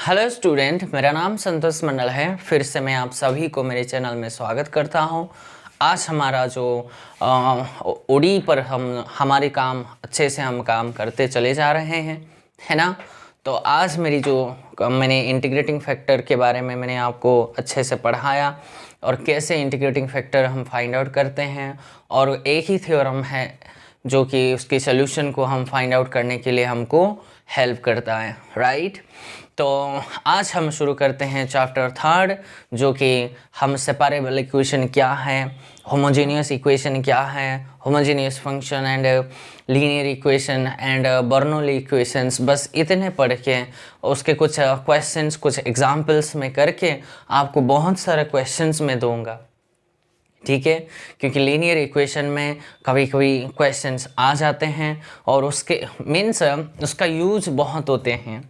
Hello student, मेरा नाम संतोष मंडल है। फिर से मैं आप सभी को मेरे चैनल में स्वागत करता हूं। आज हमारा जो ओडी पर हमारे काम अच्छे से हम काम करते चले जा रहे हैं, है ना। तो आज मैंने इंटीग्रेटिंग फैक्टर के बारे में मैंने आपको अच्छे से पढ़ाया और कैसे इंटीग्रेटिंग फैक्टर हम फाइंड आउट करते हैं। और एक ही थ्योरम है जो कि उसके सोल्यूशन को हम फाइंड आउट करने के लिए हमको हेल्प करता है, राइट। तो आज हम शुरू करते हैं चैप्टर 3, जो कि हम सेपरेबल इक्वेशन क्या है, होमोजेनियस इक्वेशन क्या है, homogeneous function and linear equation and Bernoulli equations, बस इतने पढ़ के उसके कुछ क्वेश्चंस कुछ एग्जांपल्स में करके आपको बहुत सारे क्वेश्चंस में दूंगा, ठीक है। क्योंकि लीनियर इक्वेशन में कभी कभी क्वेश्चंस आ जाते हैं और उसके मीन्स उसका यूज बहुत होते हैं,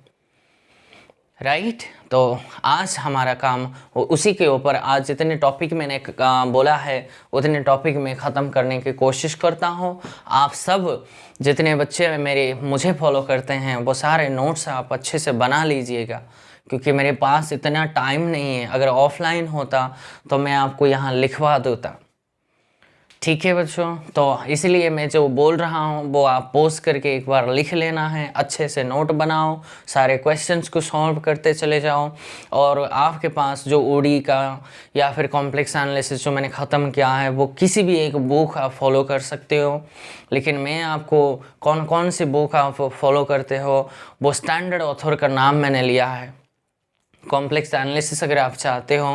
राइट। तो आज हमारा काम उसी के ऊपर, आज जितने टॉपिक मैंने बोला है उतने टॉपिक में ख़त्म करने की कोशिश करता हूँ। आप सब जितने बच्चे मुझे फॉलो करते हैं वो सारे नोट्स आप अच्छे से बना लीजिएगा, क्योंकि मेरे पास इतना टाइम नहीं है। अगर ऑफलाइन होता तो मैं आपको यहाँ लिखवा देता, ठीक है बच्चों। तो इसलिए मैं जो बोल रहा हूँ वो आप पॉज करके एक बार लिख लेना है, अच्छे से नोट बनाओ, सारे क्वेश्चंस को सॉल्व करते चले जाओ। और आपके पास जो ओडी का या फिर कॉम्प्लेक्स एनालिसिस जो मैंने ख़त्म किया है वो किसी भी एक बुक आप फॉलो कर सकते हो। लेकिन मैं आपको कौन कौन सी बुक आप फॉलो करते हो वो स्टैंडर्ड ऑथर का नाम मैंने लिया है। कॉम्प्लेक्स एनालिसिस अगर आप चाहते हो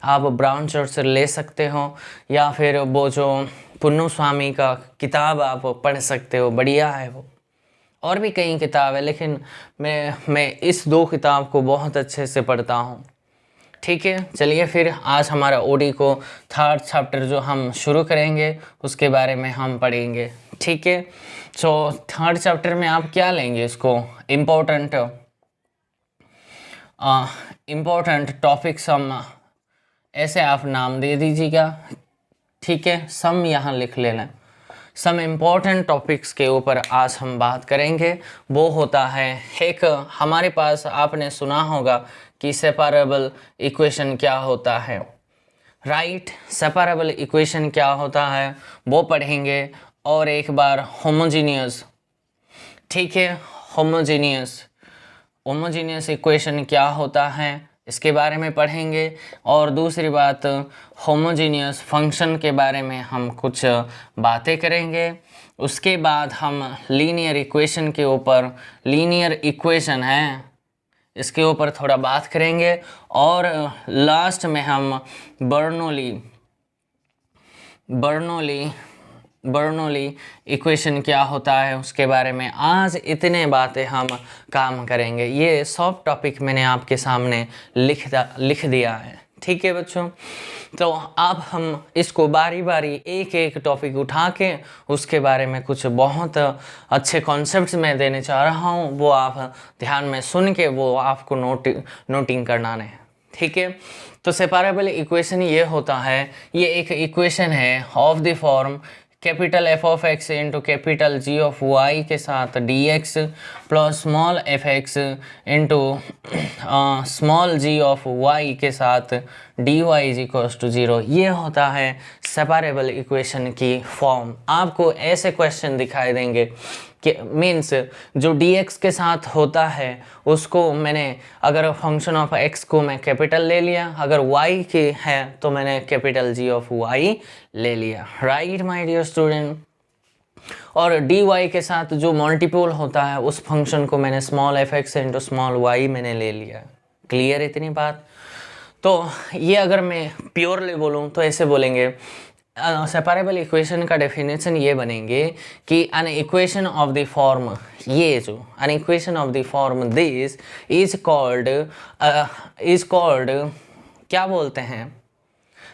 आप ब्राउन चर्च से ले सकते हो, या फिर वो जो पुन्नू स्वामी का किताब आप पढ़ सकते हो, बढ़िया है वो। और भी कई किताब है, लेकिन मैं इस 2 किताब को बहुत अच्छे से पढ़ता हूँ, ठीक है। चलिए फिर आज हमारा ओडी को 3rd चैप्टर जो हम शुरू करेंगे उसके बारे में हम पढ़ेंगे, ठीक है। सो 3rd चैप्टर में आप क्या लेंगे, इसको इम्पोर्टेंट टॉपिक्स हम ऐसे आप नाम दे दीजिएगा, ठीक है। सम यहाँ लिख लेना। सम इम्पोर्टेंट टॉपिक्स के ऊपर आज हम बात करेंगे। वो होता है एक, हमारे पास आपने सुना होगा कि सेपरेबल इक्वेशन क्या होता है, राइट। सेपरेबल इक्वेशन क्या होता है वो पढ़ेंगे। और एक बार होमोजीनियस, ठीक है, होमोजीनियस इक्वेशन क्या होता है इसके बारे में पढ़ेंगे। और दूसरी बात, होमोजीनियस फंक्शन के बारे में हम कुछ बातें करेंगे। उसके बाद हम लीनियर इक्वेशन के ऊपर, लीनियर इक्वेशन है इसके ऊपर थोड़ा बात करेंगे। और लास्ट में हम बर्नौली इक्वेशन क्या होता है उसके बारे में आज इतने बातें हम काम करेंगे। ये सब टॉपिक मैंने आपके सामने लिख दिया है, ठीक है बच्चों। तो अब हम इसको बारी बारी एक एक टॉपिक उठा के उसके बारे में कुछ बहुत अच्छे कॉन्सेप्ट्स मैं देने चाह रहा हूँ, वो आप ध्यान में सुन के वो आपको नोटिंग करना है, ठीक है। तो सेपरेबल इक्वेशन ये होता है, ये एक इक्वेशन है of the form capital F of X into capital G of Y के साथ D x plus small F X into small G of Y के साथ D Y is equals to 0। ये होता है सेपरेबल इक्वेशन की form. आपको ऐसे क्वेश्चन दिखाई देंगे कि मीन्स जो dx के साथ होता है उसको मैंने, अगर फंक्शन ऑफ x को मैं कैपिटल ले लिया, अगर y के है तो मैंने कैपिटल g ऑफ y ले लिया, राइट माय डियर स्टूडेंट। और dy के साथ जो मल्टीपल होता है उस फंक्शन को मैंने small F X into small Y मैंने ले लिया। क्लियर इतनी बात। तो ये अगर मैं प्योरली बोलूँ तो ऐसे बोलेंगे, सेपरेबल इक्वेशन का डेफिनेशन ये बनेंगे कि an equation of the form, ये जो an equation of the form this is called क्या बोलते हैं,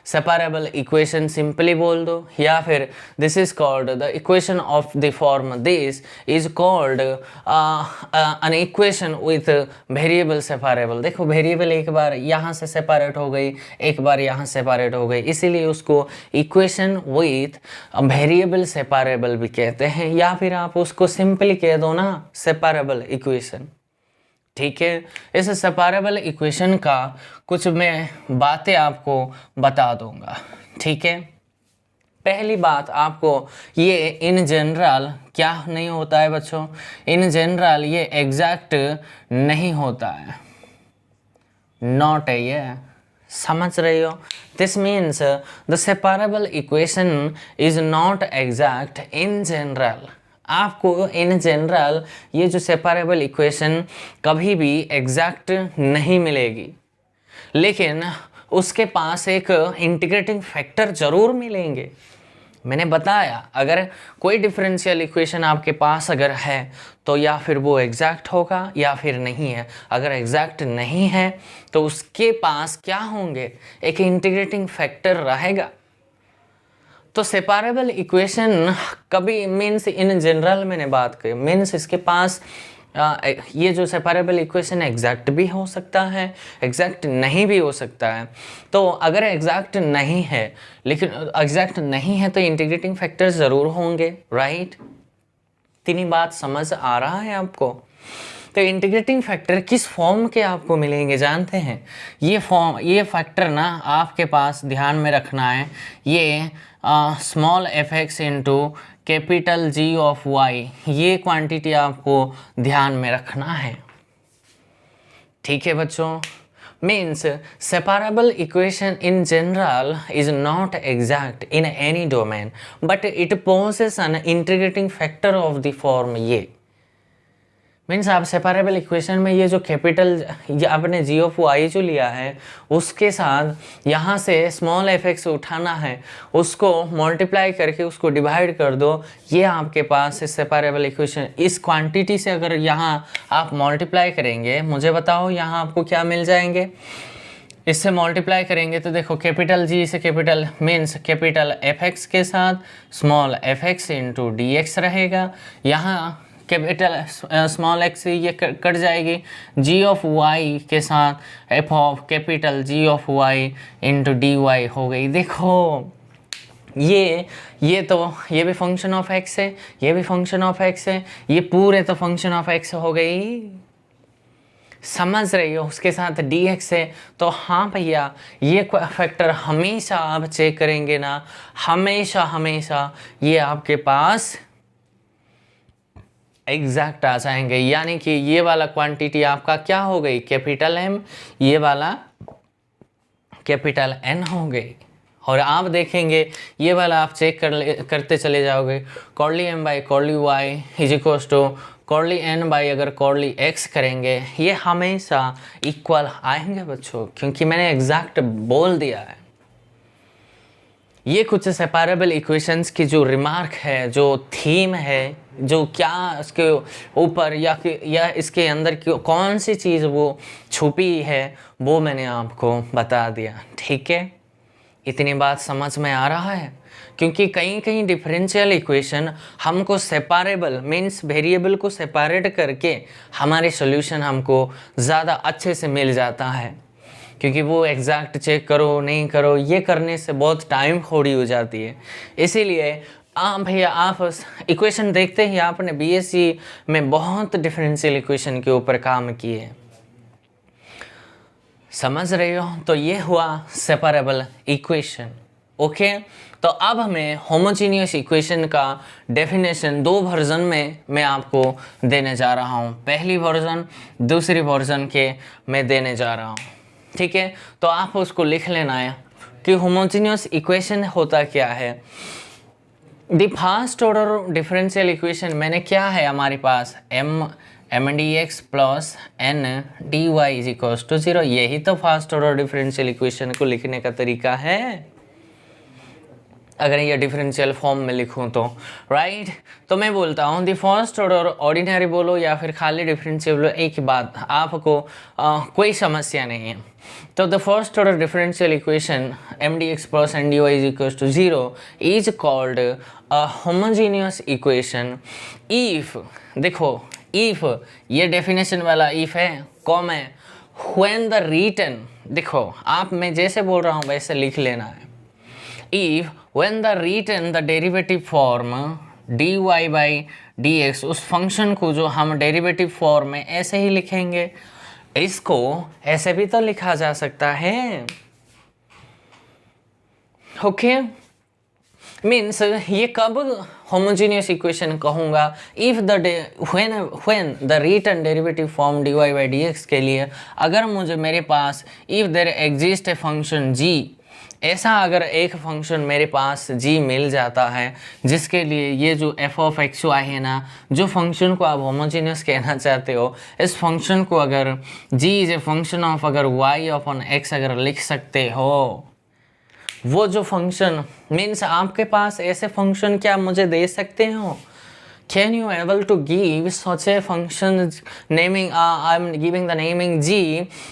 सेपरेबल इक्वेशन सिंपली बोल दो, या फिर this is called the equation of the form this is called an equation with variable separable. देखो वेरिएबल एक बार यहाँ से सेपरेट हो गई, एक बार यहाँ सेपरेट हो गई, इसीलिए उसको इक्वेशन विथ वेरिएबल सेपरेबल भी कहते हैं, या फिर आप उसको सिंपली कह दो ना सेपरेबल इक्वेशन, ठीक है। इस सेपरेबल इक्वेशन का कुछ मैं बातें आपको बता दूंगा, ठीक है। पहली बात आपको, ये इन जनरल क्या नहीं होता है बच्चों, इन जनरल ये एग्जैक्ट नहीं होता है, नॉट है ये, समझ रहे हो। This means the separable equation is not exact in general. आपको इन जनरल ये जो सेपरेबल इक्वेशन कभी भी एग्जैक्ट नहीं मिलेगी, लेकिन उसके पास एक इंटीग्रेटिंग फैक्टर जरूर मिलेंगे। मैंने बताया अगर कोई डिफरेंशियल इक्वेशन आपके पास अगर है तो या फिर वो एग्जैक्ट होगा या फिर नहीं है। अगर एग्जैक्ट नहीं है तो उसके पास क्या होंगे, एक इंटीग्रेटिंग फैक्टर रहेगा। तो सेपरेबल इक्वेशन कभी मीन्स इन जनरल मैंने बात की, मीन्स इसके पास ये जो सेपरेबल इक्वेशन एग्जैक्ट भी हो सकता है, एग्जैक्ट नहीं भी हो सकता है। तो अगर एग्जैक्ट नहीं है, लेकिन एग्जैक्ट नहीं है तो इंटीग्रेटिंग फैक्टर्स ज़रूर होंगे, राइट। इतनी बात समझ आ रहा है आपको। तो इंटीग्रेटिंग फैक्टर किस फॉर्म के आपको मिलेंगे जानते हैं, ये फैक्टर ना आपके पास ध्यान में रखना है, ये small F X into capital G of Y, ये क्वांटिटी आपको ध्यान में रखना है, ठीक है बच्चों। Means separable equation in general is not exact in any domain but it poses an integrating factor of the form ये। मीन्स आप सेपरेबल इक्वेशन में ये जो कैपिटल आपने जी ऑफ वाई जो लिया है उसके साथ यहाँ से स्मॉल एफ एक्स उठाना है, उसको मल्टीप्लाई करके उसको डिवाइड कर दो, ये आपके पास सेपरेबल इक्वेशन। इस क्वांटिटी से अगर यहाँ आप मल्टीप्लाई करेंगे, मुझे बताओ यहाँ आपको क्या मिल जाएंगे। इससे मल्टीप्लाई करेंगे तो देखो कैपिटल जी से capital means capital F X के साथ small F X into D X रहेगा, यहाँ कैपिटल स्मॉल एक्स ये कट जाएगी, जी ऑफ वाई के साथ F of capital G of Y into D Y हो गई। देखो ये भी फंक्शन ऑफ एक्स है, ये भी फंक्शन ऑफ एक्स है, ये पूरे तो फंक्शन ऑफ एक्स हो गई, समझ रही हो। उसके साथ डी एक्स है, तो हाँ भैया ये फैक्टर हमेशा आप चेक करेंगे ना, हमेशा ये आपके पास एग्जैक्ट आ जाएंगे। यानी कि ये वाला क्वांटिटी आपका क्या हो गई, कैपिटल एम, ये वाला कैपिटल एन हो गई। और आप देखेंगे ये वाला आप चेक करते चले जाओगे, curly M by curly Y is equals to curly N by अगर कॉर्ली एक्स करेंगे, ये हमेशा इक्वल आएंगे बच्चों, क्योंकि मैंने एग्जैक्ट बोल दिया है। ये कुछ सेपरेबल इक्वेशंस की जो रिमार्क है, जो थीम है, जो क्या इसके ऊपर या इसके अंदर कौन सी चीज़ वो छुपी है, वो मैंने आपको बता दिया, ठीक है। इतनी बात समझ में आ रहा है, क्योंकि कहीं डिफरेंशियल इक्वेशन हमको सेपरेबल मीन्स वेरिएबल को सेपरेट करके हमारे सॉल्यूशन हमको ज़्यादा अच्छे से मिल जाता है, क्योंकि वो एग्जैक्ट चेक करो नहीं करो, ये करने से बहुत टाइम खोड़ी हो जाती है। इसीलिए भैया आप इक्वेशन देखते ही आपने बीएससी में बहुत डिफरेंशियल इक्वेशन के ऊपर काम किए, समझ रहे हो। तो ये हुआ सेपरेबल इक्वेशन, ओके। तो अब हमें होमोजीनियस इक्वेशन का डेफिनेशन 2 वर्जन में मैं आपको देने जा रहा हूँ, पहली वर्जन दूसरी वर्जन के मैं देने जा रहा हूँ, ठीक है। तो आप उसको लिख लेना है कि होमोजीनियस इक्वेशन होता क्या है। The first order differential equation मैंने क्या है हमारे पास, M D x plus N D Y is equals to 0। यही तो फर्स्ट ऑर्डर डिफरेंशियल इक्वेशन को लिखने का तरीका है, अगर ये डिफरेंशियल फॉर्म में लिखूं तो, राइट। तो मैं बोलता हूँ द फर्स्ट ऑर्डर ऑर्डिनरी बोलो या फिर खाली डिफरेंशियल बोलो, एक ही बात, आपको कोई समस्या नहीं है। तो the first order differential equation M D x plus N D Y is equals to 0 is called a homogeneous equation if, देखो इफ ये डेफिनेशन वाला इफ है, कॉम है, व्हेन द रिटन, देखो आप मैं जैसे बोल रहा हूँ वैसे लिख लेना है। If when the written the derivative form D Y by D X, उस फंक्शन को जो हम डेरिवेटिव फॉर्म में ऐसे ही लिखेंगे। इसको ऐसे भी तो लिखा जा सकता है। ओके, मीन्स ये कब होमोजीनियस इक्वेशन कहूँगा, if the when the written derivative form D Y by D x के लिए अगर मुझे मेरे पास if there exist a function G, ऐसा अगर एक फंक्शन मेरे पास g मिल जाता है जिसके लिए ये जो f ऑफ एक्स वाई है ना, जो फंक्शन को आप होमोजीनियस कहना चाहते हो, इस फंक्शन को अगर g is a function of अगर y अपॉन x अगर लिख सकते हो, वो जो फंक्शन मीन्स आपके पास ऐसे फंक्शन क्या मुझे दे सकते हो? Can you able to give such a function naming I'm giving the naming g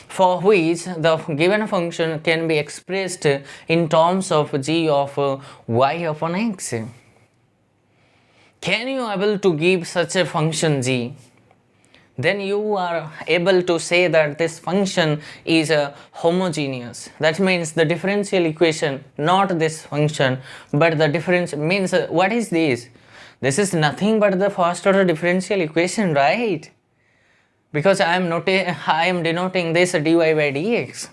for which the given function can be expressed in terms of g of y upon x? Can you able to give such a function g? Then you are able to say that this function is homogeneous. That means the differential equation, not this function, but the difference means what is this? This is nothing but the first order differential equation, right? Because I am denoting this dy by dx.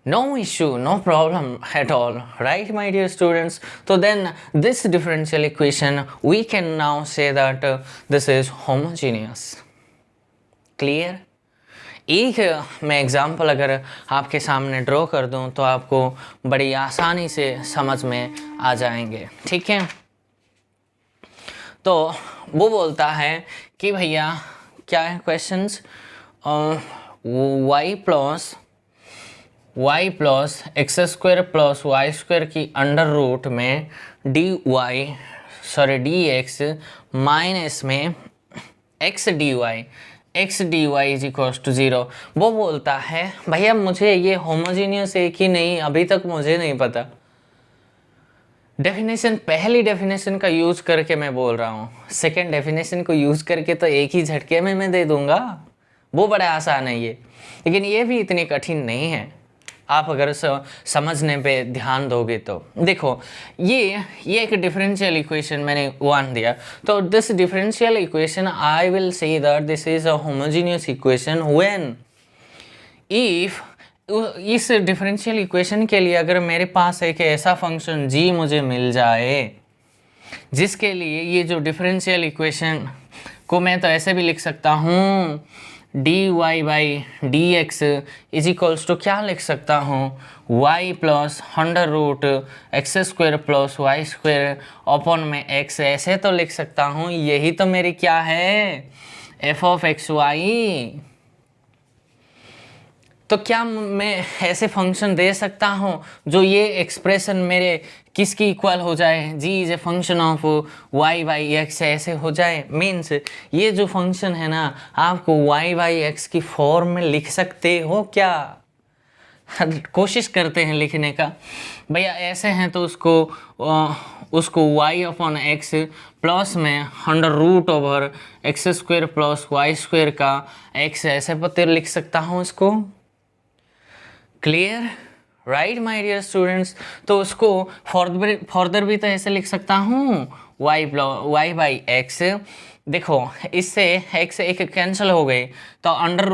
No issue, no problem at all, right, my dear students? So then this differential equation, we can now say that this is homogeneous. Clear? एक मैं example अगर आपके सामने draw कर दूं तो आपको बड़ी आसानी से समझ में आ जाएंगे, ठीक है? तो वो बोलता है कि भैया क्या है questions, y plus X square plus Y square की अंडर रूट में डी एक्स माइनस में X D Y is equal to 0। वो बोलता है भैया मुझे ये होमोजीनियस है कि नहीं अभी तक मुझे नहीं पता। डेफिनेशन, पहली डेफिनेशन का यूज करके मैं बोल रहा हूँ, सेकेंड डेफिनेशन को यूज करके तो एक ही झटके में मैं दे दूंगा, वो बड़ा आसान है ये, लेकिन ये भी इतनी कठिन नहीं है आप अगर समझने पे ध्यान दोगे तो। देखो ये एक डिफरेंशियल इक्वेशन मैंने वन दिया, तो this differential equation I will say that this is a homogeneous equation when if, इस डिफरेंशियल इक्वेशन के लिए अगर मेरे पास एक ऐसा फंक्शन g मुझे मिल जाए जिसके लिए ये जो डिफरेंशियल इक्वेशन को मैं तो ऐसे भी लिख सकता हूँ D Y by D x is equals to क्या लिख सकता हूँ y plus under root x square plus Y square upon में x, ऐसे तो लिख सकता हूँ। यही तो मेरी क्या है f ऑफ एक्स वाई। तो क्या मैं ऐसे फंक्शन दे सकता हूँ जो ये एक्सप्रेशन मेरे किसकी इक्वल हो जाए, g is a function of y by x ऐसे हो जाए। मीन्स ये जो फंक्शन है ना आपको y बाई एक्स की फॉर्म में लिख सकते हो क्या? कोशिश करते हैं लिखने का। भैया ऐसे हैं तो उसको y अपॉन एक्स प्लस में under root over x square plus Y square का x ऐसे पते लिख सकता हूँ इसको। Clear, right my dear students? तो उसको फर्दर भी तो ऐसे लिख सकता हूँ y बाई एक्स। देखो इससे x एक कैंसिल हो गई तो अंडर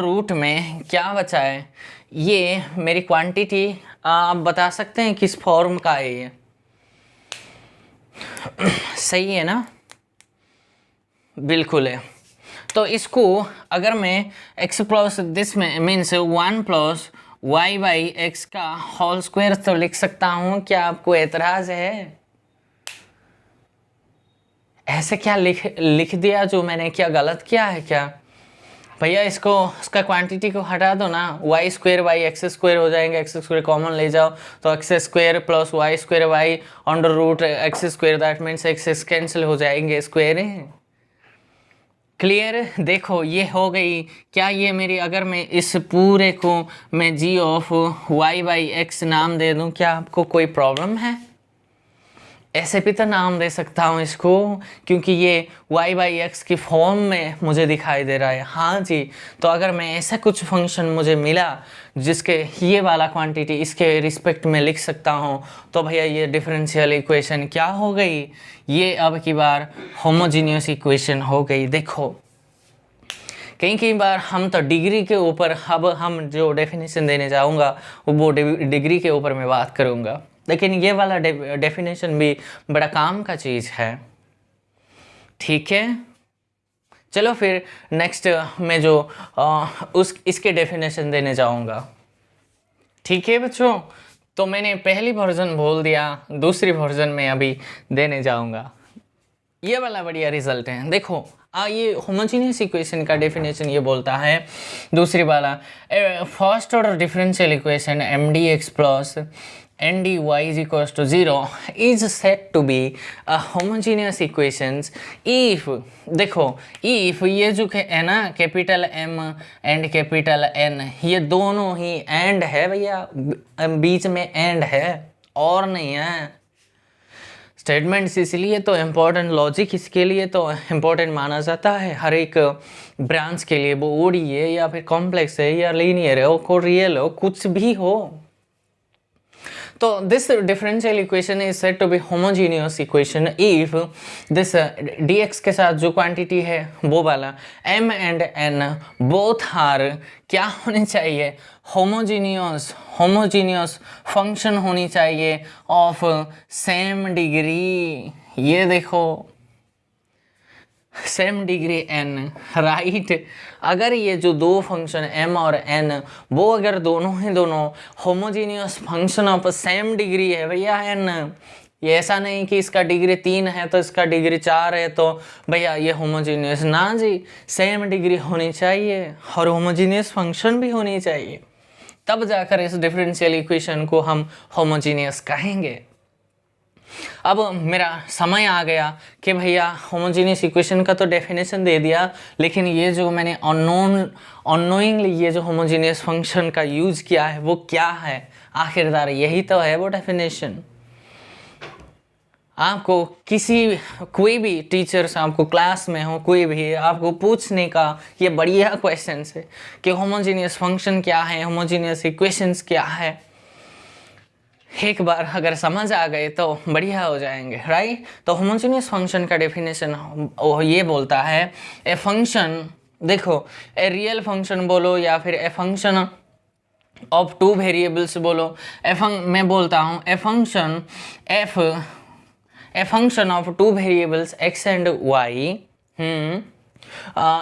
रूट में क्या बचा है, ये मेरी क्वांटिटी आप बता सकते हैं किस फॉर्म का है ये? सही है ना? बिल्कुल है। तो इसको अगर मैं x प्लस दिस में means 1 plus Y by X का होल स्क्वायर तो लिख सकता हूँ। क्या आपको एतराज है? ऐसे क्या लिख दिया जो मैंने, क्या गलत किया है क्या? भैया इसका क्वांटिटी को हटा दो ना, y square by x square हो जाएंगे, एक्स स्क्वायर कॉमन ले जाओ तो x square plus Y square by under root x square, that means x cancel हो जाएंगे, स्क्वायर है। क्लियर? देखो ये हो गई क्या, ये मेरी अगर मैं इस पूरे को मैं g of y by x नाम दे दूं, क्या आपको कोई प्रॉब्लम है? ऐसे भी तो नाम दे सकता हूँ इसको, क्योंकि ये y/x की फॉर्म में मुझे दिखाई दे रहा है। हाँ जी, तो अगर मैं ऐसा कुछ फंक्शन मुझे मिला जिसके ये वाला क्वांटिटी इसके रिस्पेक्ट में लिख सकता हूँ, तो भैया ये डिफरेंशियल इक्वेशन क्या हो गई, ये अब की बार होमोजीनियस इक्वेशन हो गई। देखो कई बार हम तो डिग्री के ऊपर, अब हम जो डेफिनेशन देने जाऊँगा वो डिग्री के ऊपर मैं बात करूँगा, लेकिन ये वाला डेफिनेशन भी बड़ा काम का चीज़ है। ठीक है, चलो फिर नेक्स्ट मैं जो इसके डेफिनेशन देने जाऊँगा। ठीक है बच्चों, तो मैंने पहली वर्जन बोल दिया, दूसरी वर्जन में अभी देने जाऊँगा। ये वाला बढ़िया रिजल्ट है। देखो ये होमोजीनियस इक्वेशन का डेफिनेशन ये बोलता है, दूसरी वाला first order differential equation mdx plus ndy is equals to 0 is said to be a homogeneous equations if, देखो if ये जो है ना capital M and capital N, ये दोनों ही एंड है भैया, बीच में एंड है और नहीं है। स्टेटमेंट्स इसलिए तो इम्पोर्टेंट, लॉजिक इसके लिए तो इम्पोर्टेंट माना जाता है हर एक ब्रांच के लिए, वो ओडी है या फिर कॉम्प्लेक्स है या लीनियर है, वो रियल हो, कुछ भी हो। तो this differential equation is said to be homogeneous equation if this dx के साथ जो क्वांटिटी है वो वाला m and n both are क्या होनी चाहिए, होमोजीनियस फंक्शन होनी चाहिए ऑफ सेम डिग्री। ये देखो सेम डिग्री n, राइट। अगर ये जो दो फंक्शन m और n वो अगर दोनों homogeneous function of same degree है भैया n, ये ऐसा नहीं कि इसका डिग्री 3 है तो इसका डिग्री 4 है तो भैया ये होमोजीनियस, ना जी, सेम डिग्री होनी चाहिए और होमोजीनियस फंक्शन भी होनी चाहिए, तब जाकर इस डिफरेंशियल इक्वेशन को हम होमोजीनियस कहेंगे। अब मेरा समय आ गया कि भैया होमोजीनियस इक्वेशन का तो डेफिनेशन दे दिया, लेकिन ये जो मैंने अननोइंगली ये जो होमोजीनियस फंक्शन का यूज़ किया है वो क्या है, आखिरकार यही तो है वो डेफिनेशन। आपको कोई भी टीचर्स आपको क्लास में हो, कोई भी आपको पूछने का ये बढ़िया क्वेश्चन है कि होमोजीनियस फंक्शन क्या है, होमोजीनियस इक्वेशंस क्या है, एक बार अगर समझ आ गए तो बढ़िया हो जाएंगे, राइट। तो होमोजीनियस फंक्शन का डेफिनेशन ये बोलता है ए फंक्शन, देखो ए रियल फंक्शन बोलो या फिर a function of two variables बोलो, मैं बोलता हूँ a function of two variables x and y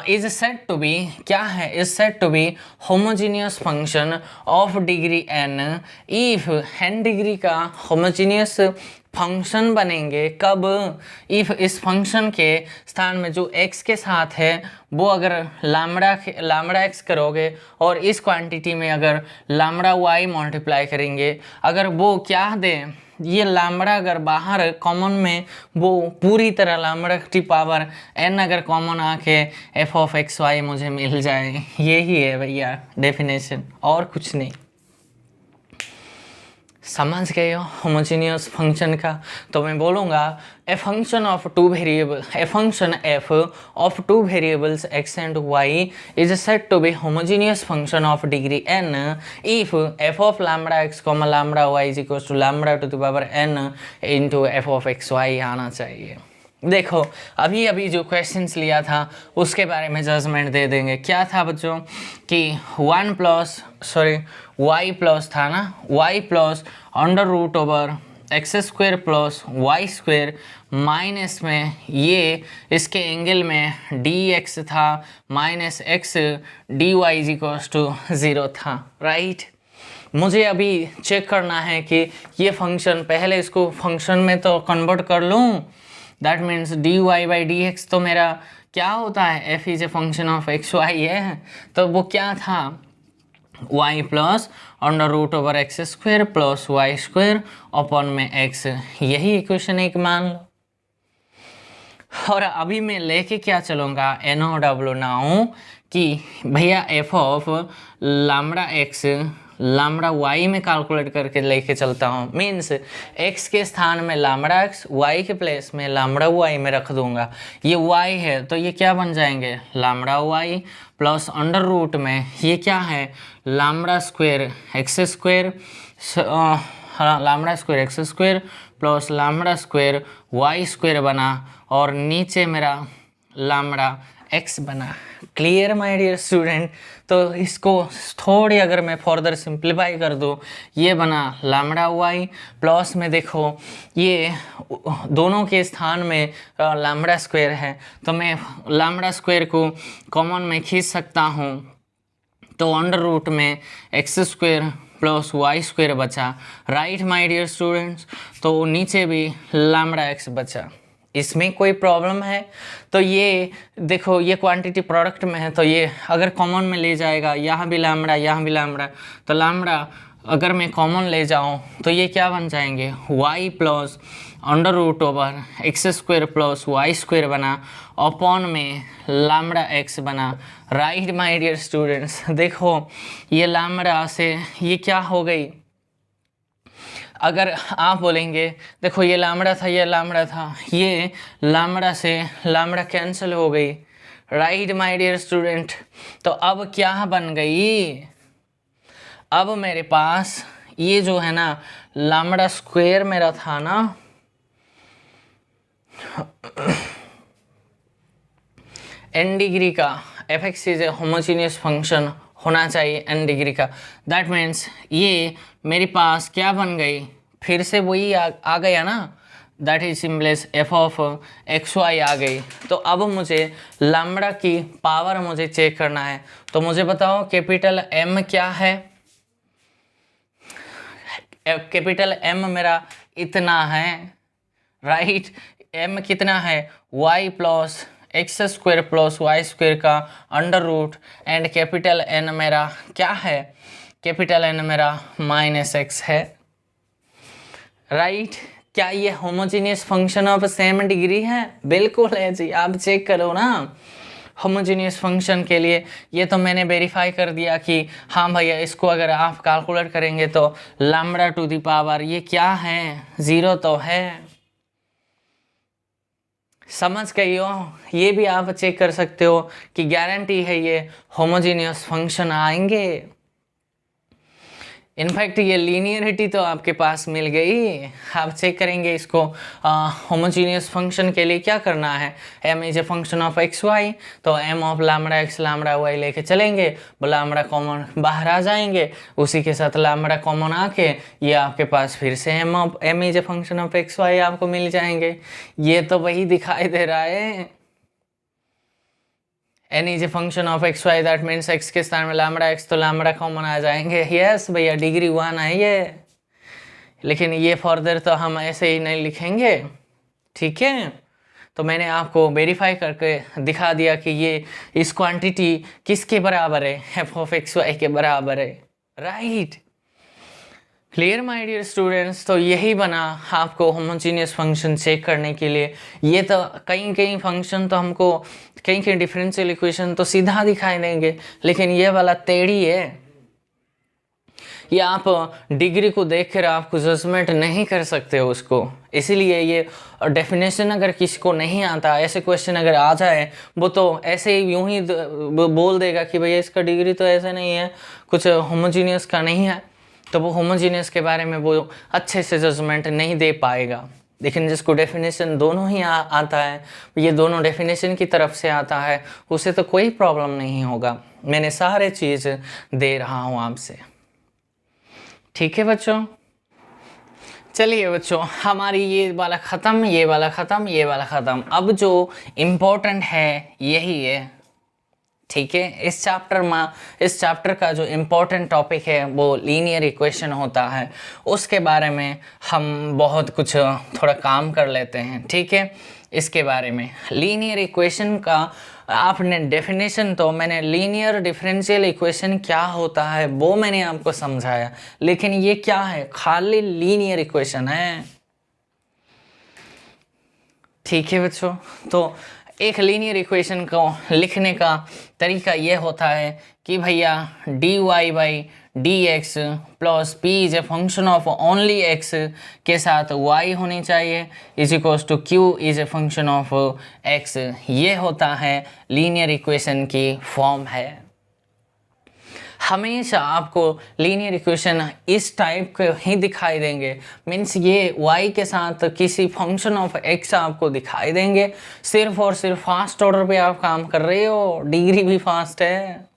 is said to be, क्या है, is said to be homogeneous function of degree n if n degree का होमोजीनियस फंक्शन बनेंगे कब, if इस फंक्शन के स्थान में जो x के साथ है वो अगर लामड़ा x करोगे और इस क्वांटिटी में अगर लामड़ा y मल्टीप्लाई करेंगे, अगर वो क्या दे, ये लामड़ा अगर बाहर कॉमन में वो पूरी तरह लामड़ा की पावर n अगर कॉमन आके f ऑफ एक्स वाई मुझे मिल जाए, यही है भैया डेफिनेशन, और कुछ नहीं। समझ गए हो होमोजीनियस फंक्शन का। तो मैं बोलूँगा a function of two variable, a function f of two variables x and y is said to be homogeneous function of degree n if f of lambda x comma lambda y is equal to lambda to the power n into f of x y आना चाहिए। देखो अभी जो questions लिया था उसके बारे में जजमेंट दे देंगे। क्या था बच्चों कि y प्लस था ना, y plus under root over x square plus y square minus में ये इसके एंगल में dx था माइनस x dy is equals to 0 था, राइट। मुझे अभी चेक करना है कि ये फंक्शन, पहले इसको फंक्शन में तो कन्वर्ट कर लूँ, that means dy by dx तो मेरा क्या होता है, f is a function of x y है, तो वो क्या था y plus under root over x square plus y square upon में x, यही इक्वेशन एक मान लो। और अभी मैं लेके क्या चलूँगा NOW नाउ कि भैया f of lambda x lambda y में कैलकुलेट करके लेके चलता हूँ, मीन्स एक्स के स्थान में लैम्बडा एक्स, वाई के प्लेस में लैम्बडा वाई में रख दूंगा। ये वाई है तो ये क्या बन जाएंगे, lambda y plus under root में ये क्या है, lambda square x square, lambda square x square plus lambda square y square बना, और नीचे मेरा लैम्बडा एक्स बना। Clear my dear student. तो इसको थोड़ी अगर मैं फर्दर सिंप्लीफाई कर दूँ, ये बना लैम्बडा वाई प्लस में देखो ये दोनों के स्थान में लैम्बडा स्क्वायर है, तो मैं लैम्बडा स्क्वायर को कॉमन में खींच सकता हूँ, तो अंडर रूट में X square plus Y square बचा। Right my dear students. तो नीचे भी लैम्बडा एक्स बचा। इसमें कोई प्रॉब्लम है? तो ये देखो ये क्वांटिटी प्रोडक्ट में है, तो ये अगर कॉमन में ले जाएगा, यहाँ भी लैम्बडा यहाँ भी लैम्बडा, तो लैम्बडा अगर मैं कॉमन ले जाऊँ तो ये क्या बन जाएंगे, y plus under root over x square plus Y square बना, अपॉन में लैम्बडा एक्स बना। Right my dear students. देखो ये लैम्बडा से ये क्या हो गई, अगर आप बोलेंगे देखो ये लैम्बडा था, ये लैम्बडा था, ये लैम्बडा से लैम्बडा कैंसिल हो गई। Right my dear student. तो अब क्या बन गई, अब मेरे पास ये जो है ना लैम्बडा स्क्वायर मेरा था ना, n डिग्री का F x is a homogeneous function होना चाहिए n डिग्री का। दैट मीन्स ये मेरे पास क्या बन गई, फिर से वही आ गया ना, that is simplest F of x Y आ गई। तो अब मुझे लैम्बडा की पावर मुझे चेक करना है, तो मुझे बताओ कैपिटल M क्या है, कैपिटल M मेरा इतना है, राइट। M कितना है, y plus X square plus Y square का under root, and capital N मेरा क्या है, कैपिटल N मेरा माइनस एक्स है, राइट। क्या ये homogeneous function of same degree है? बिल्कुल है जी, आप चेक करो ना। होमोजीनियस फंक्शन के लिए ये तो मैंने वेरीफाई कर दिया कि हाँ भैया, इसको अगर आप कैलकुलेट करेंगे तो लैम्बडा टू द पावर ये क्या है, 0 तो है। समझ गई हो? ये भी आप चेक कर सकते हो कि गारंटी है ये होमोजीनियस फंक्शन आएंगे। इनफैक्ट ये लीनियरिटी तो आपके पास मिल गई। आप चेक करेंगे इसको, होमोजीनियस फंक्शन के लिए क्या करना है, m is a function of x y, तो m of lambda x lambda y लेके चलेंगे, लैम्बडा कॉमन बाहर आ जाएंगे, उसी के साथ लैम्बडा कॉमन आके ये आपके पास फिर से m is a function of x y आपको मिल जाएंगे। ये तो वही दिखाई दे रहा है, n is a function of x y, that means x के स्थान में लैम्बडा एक्स, तो लैम्बडा कॉमन आ जाएंगे। यस भैया, डिग्री 1 है ये, लेकिन ये फर्दर तो हम ऐसे ही नहीं लिखेंगे, ठीक है। तो मैंने आपको वेरीफाई करके दिखा दिया कि ये इस क्वांटिटी किसके बराबर है, एफ ऑफ एक्स वाई के बराबर है, right. Clear my dear students. तो यही बना आपको होमोजीनियस फंक्शन चेक करने के लिए। ये तो कई फंक्शन तो हमको कई डिफरेंशियल इक्वेशन तो सीधा दिखाई देंगे, लेकिन ये वाला टेढ़ी है, ये आप डिग्री को देखकर आपको जजमेंट नहीं कर सकते हो उसको। इसीलिए ये डेफिनेशन अगर किसी को नहीं आता, ऐसे क्वेश्चन अगर आ जाए, वो तो ऐसे ही यूं ही बोल देगा कि भैया इसका डिग्री तो ऐसा नहीं है, कुछ होमोजीनियस का नहीं है, तो वो होमोजीनियस के बारे में वो अच्छे से जजमेंट नहीं दे पाएगा। लेकिन जिसको डेफिनेशन दोनों ही आता है, ये दोनों डेफिनेशन की तरफ से आता है, उसे तो कोई प्रॉब्लम नहीं होगा। मैंने सारे चीज़ दे रहा हूँ आपसे, ठीक है बच्चों। चलिए बच्चों, हमारी ये वाला ख़त्म, ये वाला ख़त्म, ये वाला ख़त्म। अब जो इम्पोर्टेंट है यही है, ठीक है। इस चैप्टर का जो इम्पोर्टेंट टॉपिक है वो लीनियर इक्वेशन होता है, उसके बारे में हम बहुत कुछ थोड़ा काम कर लेते हैं, ठीक है। इसके बारे में लीनियर इक्वेशन का आपने डेफिनेशन, तो मैंने लीनियर डिफरेंशियल इक्वेशन क्या होता है वो मैंने आपको समझाया, लेकिन ये क्या है, खाली लीनियर इक्वेशन है, ठीक है बच्चों। तो एक लीनियर इक्वेशन को लिखने का तरीका ये होता है कि भैया dy by D x plus p is a function of only x के साथ वाई होनी चाहिए is equals to q is a function of x. ये होता है लीनियर इक्वेशन की फॉर्म है। हमेशा आपको लीनियर इक्वेशन इस टाइप के ही दिखाई देंगे, मीन्स ये y के साथ किसी फंक्शन ऑफ x आपको दिखाई देंगे। सिर्फ और सिर्फ फास्ट ऑर्डर पे आप काम कर रहे हो, डिग्री भी फास्ट है।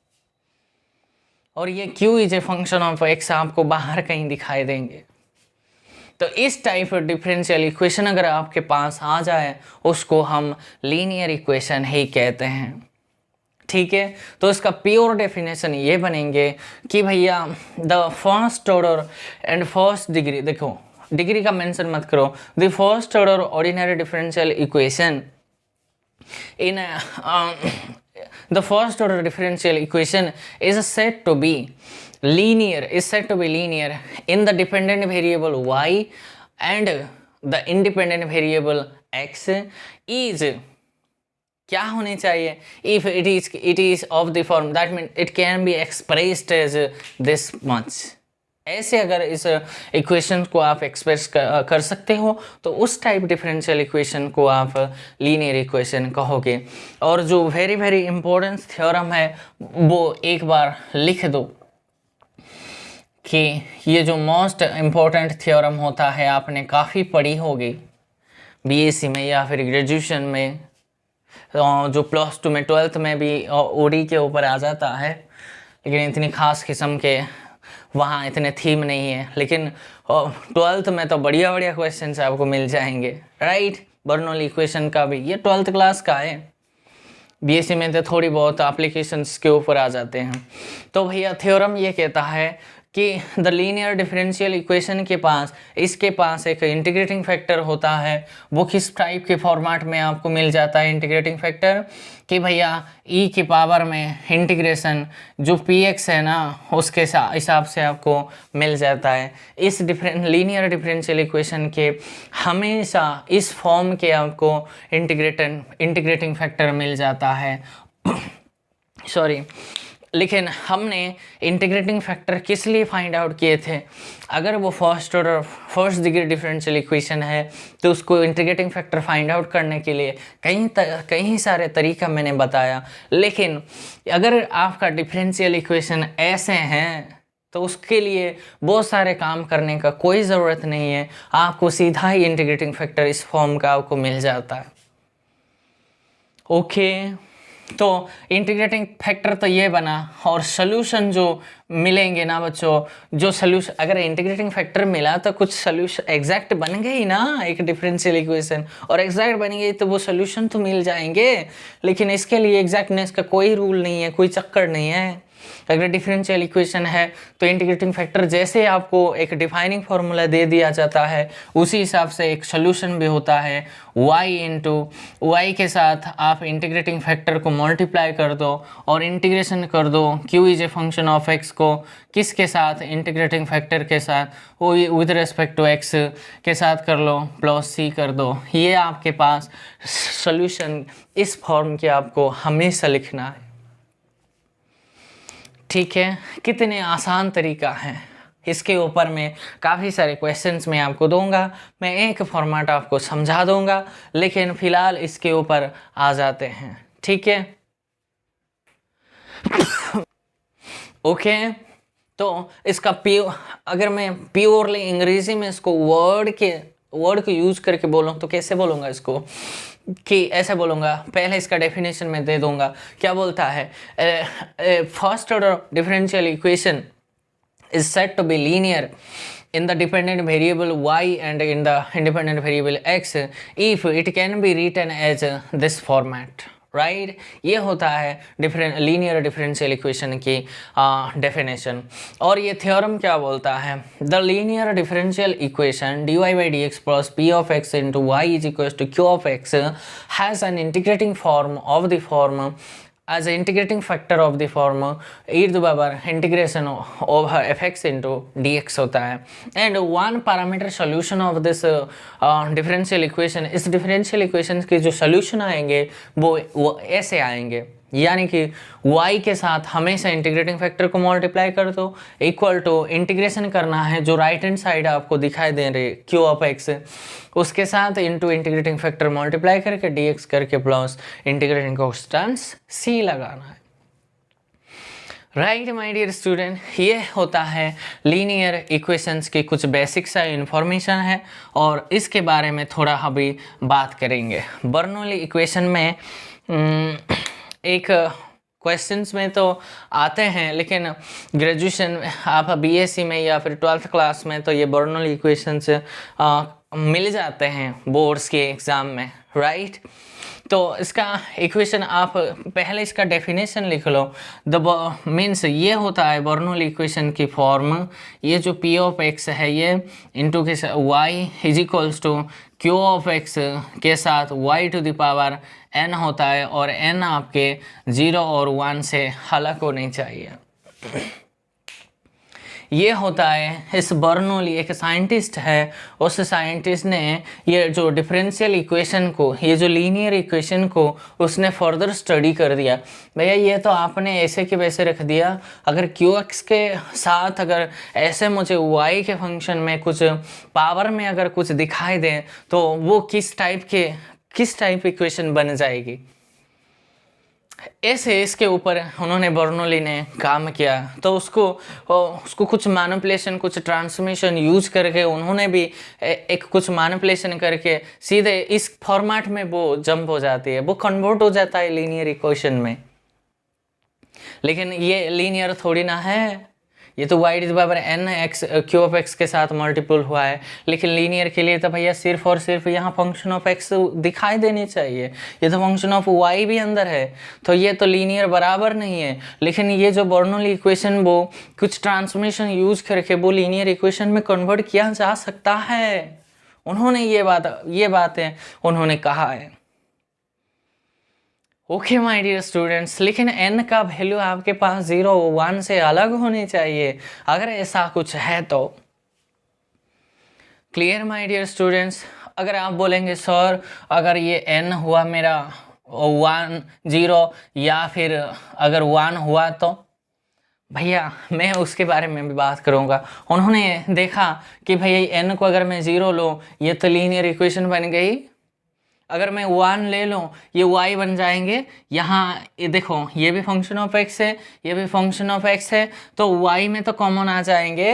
और ये q is a function of x आपको बाहर कहीं दिखाई देंगे। तो इस टाइप डिफरेंशियल इक्वेशन अगर आपके पास आ जाए उसको हम लीनियर इक्वेशन ही कहते हैं। ठीक है, तो इसका प्योर डेफिनेशन ये बनेंगे कि भैया the first order and first degree, देखो डिग्री का मेंशन मत करो, the first order ordinary differential equation in the first order differential equation is said to be linear in the dependent variable y and the independent variable x is क्या होनी चाहिए, if it is of the form that means it can be expressed as this much। ऐसे अगर इस equation को आप express कर सकते हो तो उस टाइप डिफरेंशियल इक्वेशन को आप लीनियर इक्वेशन कहोगे। और जो वेरी वेरी इंपॉर्टेंट थ्योरम है वो एक बार लिख दो कि ये जो मोस्ट इम्पोर्टेंट थ्योरम होता है आपने काफ़ी पढ़ी होगी बीएससी में या फिर ग्रेजुएशन में, जो प्लस टू में 12th में भी ओडी के ऊपर आ जाता है, लेकिन इतनी खास किस्म के वहाँ इतने थीम नहीं है। लेकिन 12th में तो बढ़िया बढ़िया क्वेश्चन आपको मिल जाएंगे, राइट। बर्नौली इक्वेशन का भी ये 12th क्लास का है, बीएससी में तो थोड़ी बहुत एप्लीकेशंस के ऊपर आ जाते हैं। तो भैया थ्योरम ये कहता है कि द लीनियर डिफरेंशियल इक्वेशन के पास इसके पास एक इंटीग्रेटिंग फैक्टर होता है। वो किस टाइप के फॉर्मेट में आपको मिल जाता है इंटीग्रेटिंग फैक्टर कि भैया e की पावर में इंटीग्रेशन जो px है ना उसके हिसाब से आपको मिल जाता है। इस लीनियर डिफरेंशियल इक्वेशन के हमेशा इस फॉर्म के आपको इंटीग्रेटिंग फैक्टर मिल जाता है सॉरी। लेकिन हमने इंटीग्रेटिंग फैक्टर किस लिए फाइंड आउट किए थे, अगर वो फर्स्ट डिग्री डिफरेंशियल इक्वेशन है तो उसको इंटीग्रेटिंग फैक्टर फाइंड आउट करने के लिए कई सारे तरीका मैंने बताया। लेकिन अगर आपका डिफरेंशियल इक्वेशन ऐसे हैं तो उसके लिए बहुत सारे काम करने का कोई ज़रूरत नहीं है, आपको सीधा ही इंटीग्रेटिंग फैक्टर इस फॉर्म का आपको मिल जाता है। ओके, तो इंटीग्रेटिंग फैक्टर तो ये बना और सोल्यूशन जो मिलेंगे ना बच्चों, जो सोल्यूशन अगर इंटीग्रेटिंग फैक्टर मिला तो कुछ सोल्यूशन एग्जैक्ट बन गए ही ना एक डिफरेंशियल इक्वेशन, और एग्जैक्ट बन गई तो वो सोल्यूशन तो मिल जाएंगे। लेकिन इसके लिए एग्जैक्टनेस का कोई रूल नहीं है, कोई चक्कर नहीं है। अगर डिफरेंशियल इक्वेशन है तो इंटीग्रेटिंग फैक्टर जैसे आपको एक डिफाइनिंग फार्मूला दे दिया जाता है उसी हिसाब से एक सोल्यूशन भी होता है। y इंटू वाई के साथ आप इंटीग्रेटिंग फैक्टर को मल्टीप्लाई कर दो और इंटीग्रेशन कर दो q is a function of x को किसके साथ, इंटीग्रेटिंग फैक्टर के साथ, वो विद रेस्पेक्ट टू x के साथ कर लो प्लस c कर दो। ये आपके पास सोल्यूशन इस फॉर्म के आपको हमेशा लिखना है। ठीक है, कितने आसान तरीका है, इसके ऊपर मैं काफ़ी सारे क्वेश्चंस मैं आपको दूंगा, मैं एक फॉर्मेट आपको समझा दूंगा, लेकिन फ़िलहाल इसके ऊपर आ जाते हैं। ठीक है ओके, तो इसका अगर मैं प्योरली अंग्रेजी में इसको वर्ड को यूज करके बोलूँ तो कैसे बोलूँगा इसको, कि ऐसे बोलूँगा, पहले इसका डेफिनेशन में दे दूंगा। क्या बोलता है, first order differential equation is said to be linear in the dependent variable y and in the independent variable x if it can be written as this format, right. ये होता है लीनियर डिफरेंशियल इक्वेशन की definition. और ये theorem क्या बोलता है, the linear differential equation dy by dx plus p of x into y is equals to q of x has an integrating form of the form as an integrating factor of the form e to the power integration over fx into dx होता है। and one parameter solution of this differential equation, इस differential equation के जो solution आएंगे वो ऐसे आएंगे, यानी कि y के साथ हमेशा इंटीग्रेटिंग फैक्टर को मल्टीप्लाई कर दो, इक्वल टू इंटीग्रेशन करना है जो राइट हैंड साइड आपको दिखाई दे रही q ऑफ x, उसके साथ इनटू इंटीग्रेटिंग फैक्टर मल्टीप्लाई करके dx करके प्लस इंटीग्रेटिंग कॉन्स्टेंट्स c लगाना है। राइट माय डियर स्टूडेंट, ये होता है लीनियर इक्वेशंस की कुछ बेसिक सा इंफॉर्मेशन है और इसके बारे में थोड़ा अभी बात करेंगे। बर्नौली इक्वेशन में एक क्वेश्चंस में तो आते हैं, लेकिन ग्रेजुएशन आप बीएससी में या फिर 12th क्लास में तो ये बर्नौली इक्वेशंस मिल जाते हैं बोर्ड्स के एग्ज़ाम में, राइट। तो इसका इक्वेशन आप पहले इसका डेफिनेशन लिख लो। द मीन्स ये होता है बर्नौली इक्वेशन की फॉर्म, ये जो p ऑफ x है ये इंटू के y is equals to q of x के साथ y to the power n होता है, और n आपके 0 और 1 से अलग होनी चाहिए। ये होता है इस बर्नौली, एक साइंटिस्ट है, उस साइंटिस्ट ने ये जो डिफरेंशियल इक्वेशन को, ये जो लीनियर इक्वेशन को उसने फर्दर स्टडी कर दिया। भैया ये तो आपने ऐसे के वैसे रख दिया, अगर qx के साथ अगर ऐसे मुझे y के फंक्शन में कुछ पावर में अगर कुछ दिखाई दे तो वो किस टाइप इक्वेशन बन जाएगी। ऐसे इसके ऊपर उन्होंने बर्नौली ने काम किया, तो उसको कुछ मैनिपुलेशन, कुछ ट्रांसफॉर्मेशन यूज करके उन्होंने भी एक कुछ मैनिपुलेशन करके सीधे इस फॉर्मेट में वो जंप हो जाती है, वो कन्वर्ट हो जाता है लीनियर इक्वेशन में। लेकिन ये लीनियर थोड़ी ना है, ये तो y to the power n x q of x के साथ मल्टीपल हुआ है। लेकिन लीनियर के लिए तो भैया सिर्फ और सिर्फ यहाँ फंक्शन ऑफ x दिखाई देनी चाहिए, ये तो फंक्शन ऑफ y भी अंदर है, तो ये तो लीनियर बराबर नहीं है। लेकिन ये जो बर्नौली इक्वेशन वो कुछ ट्रांसफॉर्मेशन यूज करके वो लीनियर इक्वेशन में कन्वर्ट किया जा सकता है। उन्होंने ये बातें उन्होंने कहा है। ओके माय डियर स्टूडेंट्स, लेकिन n का वैल्यू आपके पास 0 1 से अलग होनी चाहिए, अगर ऐसा कुछ है तो। Clear my dear students. अगर आप बोलेंगे सर अगर ये n हुआ मेरा 1 0 या फिर अगर 1 हुआ तो, भैया मैं उसके बारे में भी बात करूँगा। उन्होंने देखा कि भैया n को अगर मैं 0 लूँ ये तो लीनियर इक्वेशन बन गई, अगर मैं 1 ले लूँ ये y बन जाएंगे। यहाँ ये देखो ये भी फंक्शन ऑफ x है, ये भी फंक्शन ऑफ x है, तो y में तो कॉमन आ जाएंगे,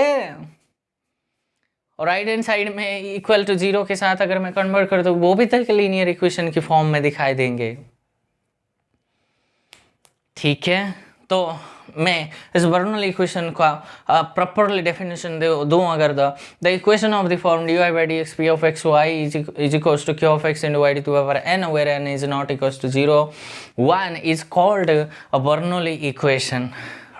और राइट हैंड साइड में इक्वल टू 0 के साथ अगर मैं कन्वर्ट कर दूँ वो भी तक लीनियर इक्वेशन की फॉर्म में दिखाई देंगे। ठीक है, तो मैं इस बर्नौली इक्वेशन का प्रॉपरली डेफिनेशन दूँ अगर the equation of the form dy by dx p of x y is equals to q of x into y to the power n where n is not equals to 0 1 is called a Bernoulli equation,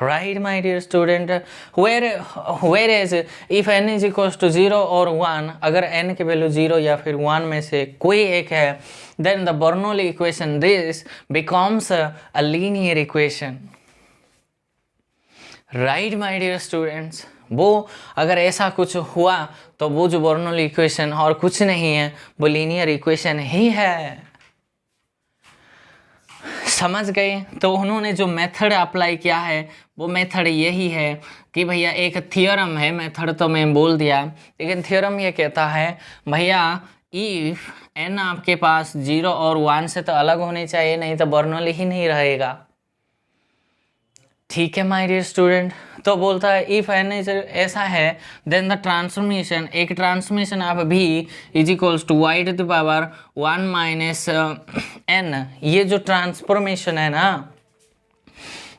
right my dear student। whereas if n is equals to 0 और 1, अगर n के value 0 या फिर 1 में से कोई एक है, then the Bernoulli equation this becomes a linear equation, right my dear students. वो अगर ऐसा कुछ हुआ तो वो जो बर्नौली इक्वेशन और कुछ नहीं है, वो लीनियर इक्वेशन ही है। समझ गए? तो उन्होंने जो मेथड अप्लाई किया है वो मेथड यही है कि भैया एक थियोरम है, मेथड तो मैं बोल दिया, लेकिन थियोरम ये कहता है भैया इफ n आपके पास 0 और 1 से तो अलग होने चाहिए, नहीं तो बर्नौली ही नहीं रहेगा। ठीक है माय डियर स्टूडेंट। तो बोलता है इफ n ऐसा है देन द ट्रांसफॉर्मेशन, एक transformation of v is equals to y to the power 1 minus n। ये जो ट्रांसफॉर्मेशन है ना,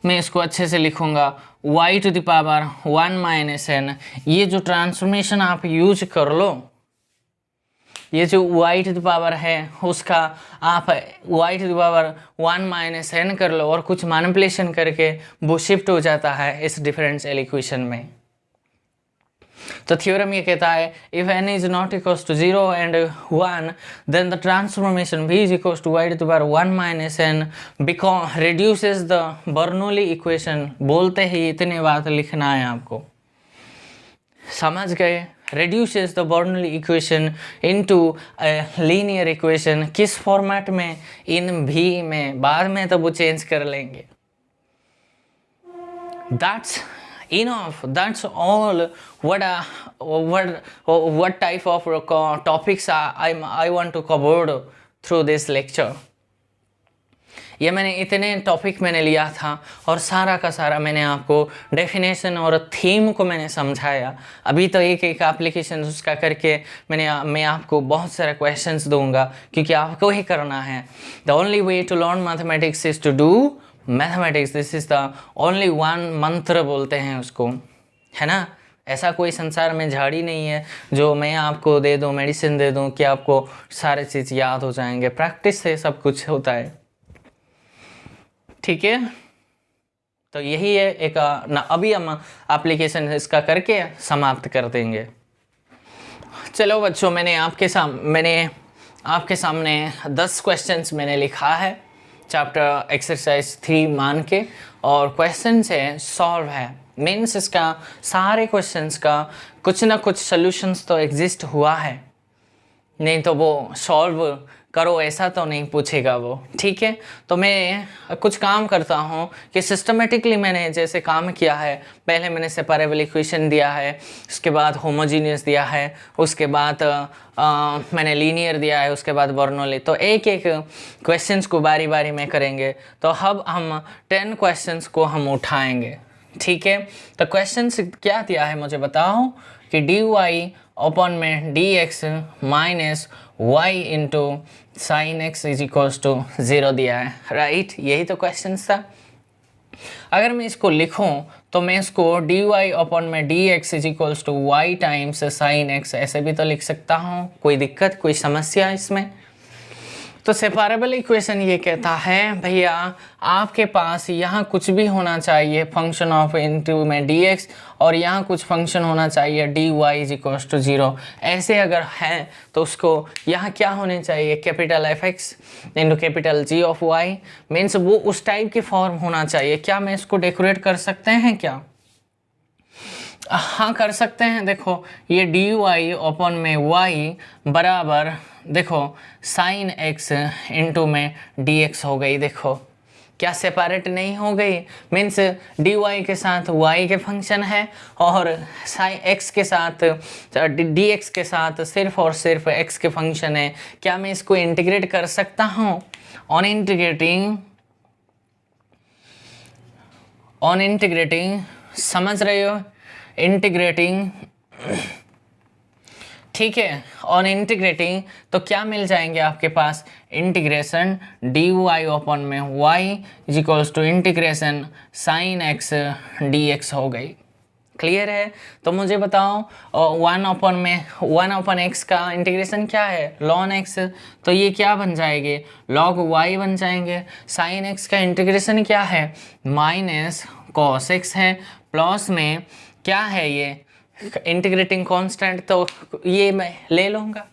मैं इसको अच्छे से लिखूंगा y to the power 1 minus n। ये जो ट्रांसफॉर्मेशन आप यूज कर लो, ये जो y टू द पावर है उसका आप y to the power 1 minus n कर लो और कुछ मैनिपुलेशन करके वो शिफ्ट हो जाता है इस डिफरेंशियल इक्वेशन में। तो थ्योरम ये कहता है if n is not equals to 0 and 1 then the transformation v is equals to y to the power 1 minus n become reduces the Bernoulli equation. बोलते ही इतने बात लिखना है आपको, समझ गए? reduces the Bernoulli equation into a linear equation, किस फॉर्मेट में, इन भी में, बाद में तो वो चेंज कर लेंगे। That's enough, that's all what type of topics I want to cover through this lecture। ये मैंने इतने टॉपिक मैंने लिया था और सारा का सारा मैंने आपको डेफिनेशन और थीम को मैंने समझाया। अभी तो एक एक एप्लीकेशन उसका करके मैं आपको बहुत सारे क्वेश्चंस दूंगा, क्योंकि आपको ही करना है। The only way to learn mathematics is to do mathematics, this is the only one mantra बोलते हैं उसको, है ना। ऐसा कोई संसार में झाड़ी नहीं है जो मैं आपको दे दूँ, मेडिसिन दे दूँ कि आपको सारे चीज़ याद हो जाएंगे। प्रैक्टिस से सब कुछ होता है, ठीक है। तो यही है एक ना, अभी हम एप्लीकेशन इसका करके समाप्त कर देंगे। चलो बच्चों, मैंने आपके सामने 10 क्वेश्चंस मैंने लिखा है चैप्टर एक्सरसाइज 3 मान के, और क्वेश्चन है सॉल्व है, मीन्स इसका सारे क्वेश्चंस का कुछ ना कुछ सॉल्यूशंस तो एग्जिस्ट हुआ है, नहीं तो वो सॉल्व करो ऐसा तो नहीं पूछेगा वो, ठीक है। तो मैं कुछ काम करता हूँ कि सिस्टमेटिकली मैंने जैसे काम किया है, पहले मैंने सेपरेबल इक्वेशन दिया है, उसके बाद होमोजीनियस दिया है, उसके बाद मैंने लीनियर दिया है, उसके बाद बर्नौली। तो एक एक क्वेश्चंस को बारी बारी में करेंगे। तो अब हम 10 क्वेश्चंस को हम उठाएंगे, ठीक है। तो क्वेश्चंस क्या दिया है मुझे बताओ कि dy अपॉन में dx minus y into sine x is equals to 0 दिया है, राइट। यही तो क्वेश्चन था। अगर मैं इसको लिखूं तो मैं इसको dy अपॉन में dx is equals to y times sine x ऐसे भी तो लिख सकता हूं। कोई दिक्कत, कोई समस्या इसमें? तो सेपरेबल इक्वेशन ये कहता है भैया आपके पास यहाँ कुछ भी होना चाहिए फंक्शन ऑफ इनटू में dx, और यहाँ कुछ फंक्शन होना चाहिए dy इज इक्वल्स टू 0। ऐसे अगर है तो उसको यहाँ क्या होने चाहिए, capital fx into capital g of y, means वो उस टाइप की फॉर्म होना चाहिए। क्या मैं इसको डेकोरेट कर सकते हैं क्या? हाँ कर सकते हैं। देखो ये dy अपॉन में y बराबर देखो साइन x इंटू में dx हो गई। देखो क्या सेपरेट नहीं हो गई, मीन्स dy के साथ y के फंक्शन है और साइन x के साथ dx के साथ सिर्फ और सिर्फ x के फंक्शन है। क्या मैं इसको इंटीग्रेट कर सकता हूँ? ऑन इंटीग्रेटिंग समझ रहे हो, इंटीग्रेटिंग, ठीक है। ऑन इंटीग्रेटिंग तो क्या मिल जाएंगे आपके पास, इंटीग्रेशन dy अपॉन में y is equals to integration sine x dx हो गई। क्लियर है? तो मुझे बताओ 1 अपॉन x का इंटीग्रेशन क्या है, ln x, तो ये क्या बन जाएंगे, log y बन जाएंगे। साइन x का इंटीग्रेशन क्या है, माइनस cos x है, प्लस में क्या है ये इंटीग्रेटिंग कांस्टेंट, तो ये मैं ले लूँगा,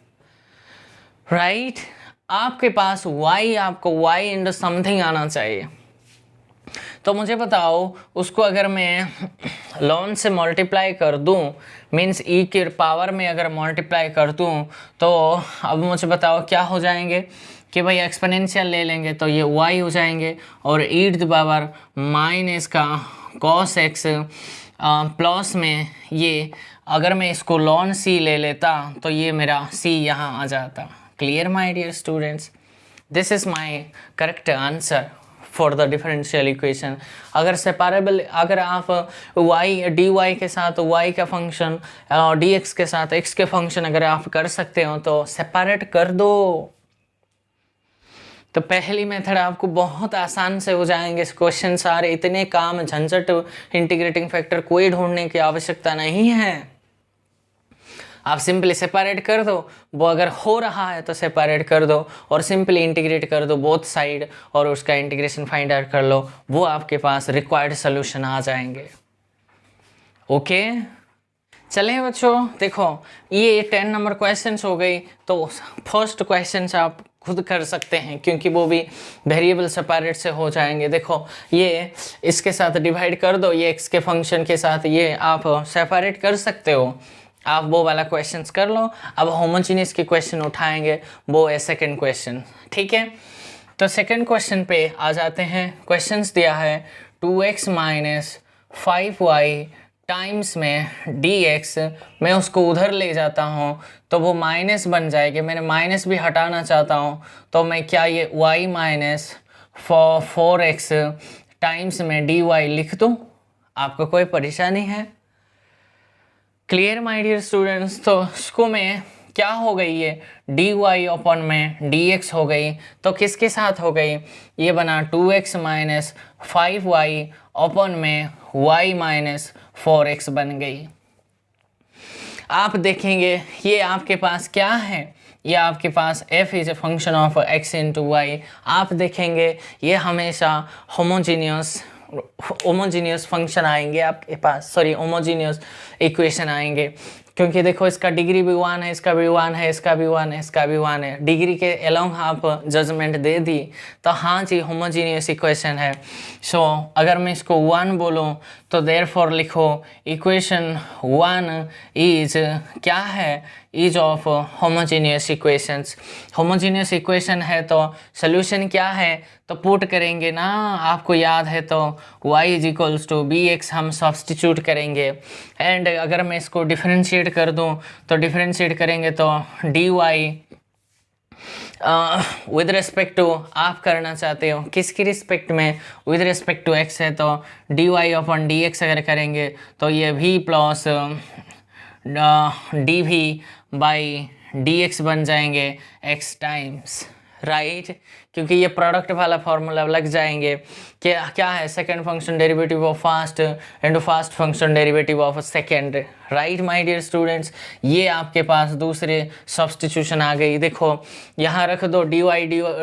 राइट। आपके पास आपको y इंटू समथिंग आना चाहिए। तो मुझे बताओ उसको अगर मैं ln से मल्टीप्लाई कर दूं, मीन्स e के पावर में अगर मल्टीप्लाई कर दूं, तो अब मुझे बताओ क्या हो जाएंगे कि भाई एक्सपोनेंशियल ले लेंगे तो ये y हो जाएंगे, और e to the power minus का cos x प्लस में ये अगर मैं इसको ln c ले लेता तो ये मेरा c यहाँ आ जाता। Clear my dear students, this is my correct answer for the differential equation. अगर सेपरेबल, अगर आप dy के साथ y का फंक्शन और dx के साथ x के फंक्शन अगर आप कर सकते हो तो सेपरेट कर दो। तो पहली मेथड आपको बहुत आसान से हो जाएंगे क्वेश्चन सारे, इतने काम झंझट इंटीग्रेटिंग फैक्टर कोई ढूंढने की आवश्यकता नहीं है। आप सिंपली सेपरेट कर दो, वो अगर हो रहा है तो सेपरेट कर दो और सिंपली इंटीग्रेट कर दो बोथ साइड और उसका इंटीग्रेशन फाइंड आउट कर लो, वो आपके पास रिक्वायर्ड सोल्यूशन आ जाएंगे। ओके चलें बच्चों, देखो ये 10 नंबर क्वेश्चंस हो गई। तो फर्स्ट क्वेश्चंस आप खुद कर सकते हैं क्योंकि वो भी वेरिएबल सेपरेट से हो जाएंगे। देखो ये इसके साथ डिवाइड कर दो, ये x के फंक्शन के साथ ये आप सेपरेट कर सकते हो। आप वो वाला क्वेश्चंस कर लो। अब होमोजीनियस के क्वेश्चन उठाएंगे, वो है सेकंड क्वेश्चन, ठीक है। तो सेकंड क्वेश्चन पे आ जाते हैं। क्वेश्चंस दिया है 2x माइनस 5y टाइम्स में dx, मैं उसको उधर ले जाता हूँ तो वो माइनस बन जाएगी, मैंने माइनस भी हटाना चाहता हूँ तो मैं क्या ये y माइनस 4x टाइम्स में dy लिख दूँ? आपको कोई परेशानी है? Clear my dear students. तो इसको में क्या हो गई, ये dy अपॉन में dx हो गई, तो किसके साथ हो गई, ये बना 2x माइनस 5y अपॉन में y माइनस 4x बन गई। आप देखेंगे ये आपके पास क्या है, ये आपके पास f is a function of x into y. आप देखेंगे ये हमेशा होमोजीनियस फंक्शन आएंगे आपके पास, सॉरी होमोजीनियस इक्वेशन आएंगे, क्योंकि देखो इसका डिग्री भी 1 है, इसका भी 1 है, इसका भी 1 है, इसका भी 1 है। डिग्री के अलोंग आप जजमेंट दे दी तो हाँ जी होमोजीनियस इक्वेशन है। सो अगर मैं इसको 1 बोलूँ तो देयरफॉर लिखो इक्वेशन 1 इज क्या है, is of homogeneous equations. Homogeneous equation है तो सोल्यूशन क्या है, तो पुट करेंगे ना, आपको याद है तो y is equals to b x हम सब्सटीट्यूट करेंगे। एंड अगर मैं इसको डिफरेंशिएट कर दूं तो डिफरेंशिएट करेंगे तो dy विद रिस्पेक्ट टू आप करना चाहते हो किसकी रिस्पेक्ट में, विद रिस्पेक्ट टू x है तो dy अपॉन dx अगर करेंगे तो ये v plus dv by dx बन जाएंगे x टाइम्स, राइट क्योंकि ये प्रोडक्ट वाला फॉर्मूला लग जाएंगे। क्या क्या है, second function derivative of first into first function derivative of second, right my dear students. ये आपके पास दूसरे सब्स्टिट्यूशन आ गई। देखो यहाँ रख दो dy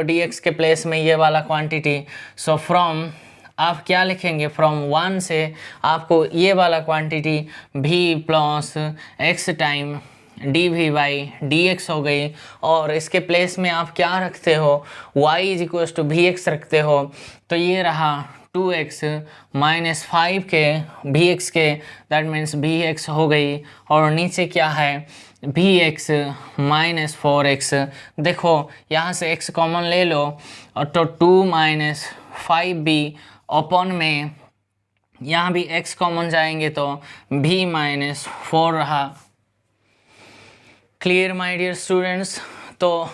dx के प्लेस में ये वाला क्वांटिटी। सो फ्रॉम आप क्या लिखेंगे, फ्रॉम 1 से आपको ये वाला quantity v plus x time dv by dx हो गई, और इसके प्लेस में आप क्या रखते हो, y is equal to vx रखते हो, तो ये रहा 2x माइनस 5 के vx के, दैट मीन्स vx हो गई, और नीचे क्या है vx माइनस 4x। देखो यहाँ से x कॉमन ले लो और तो 2 माइनस 5b अपॉन में यहाँ भी x कॉमन जाएंगे तो v माइनस 4 रहा। Clear my dear students. तो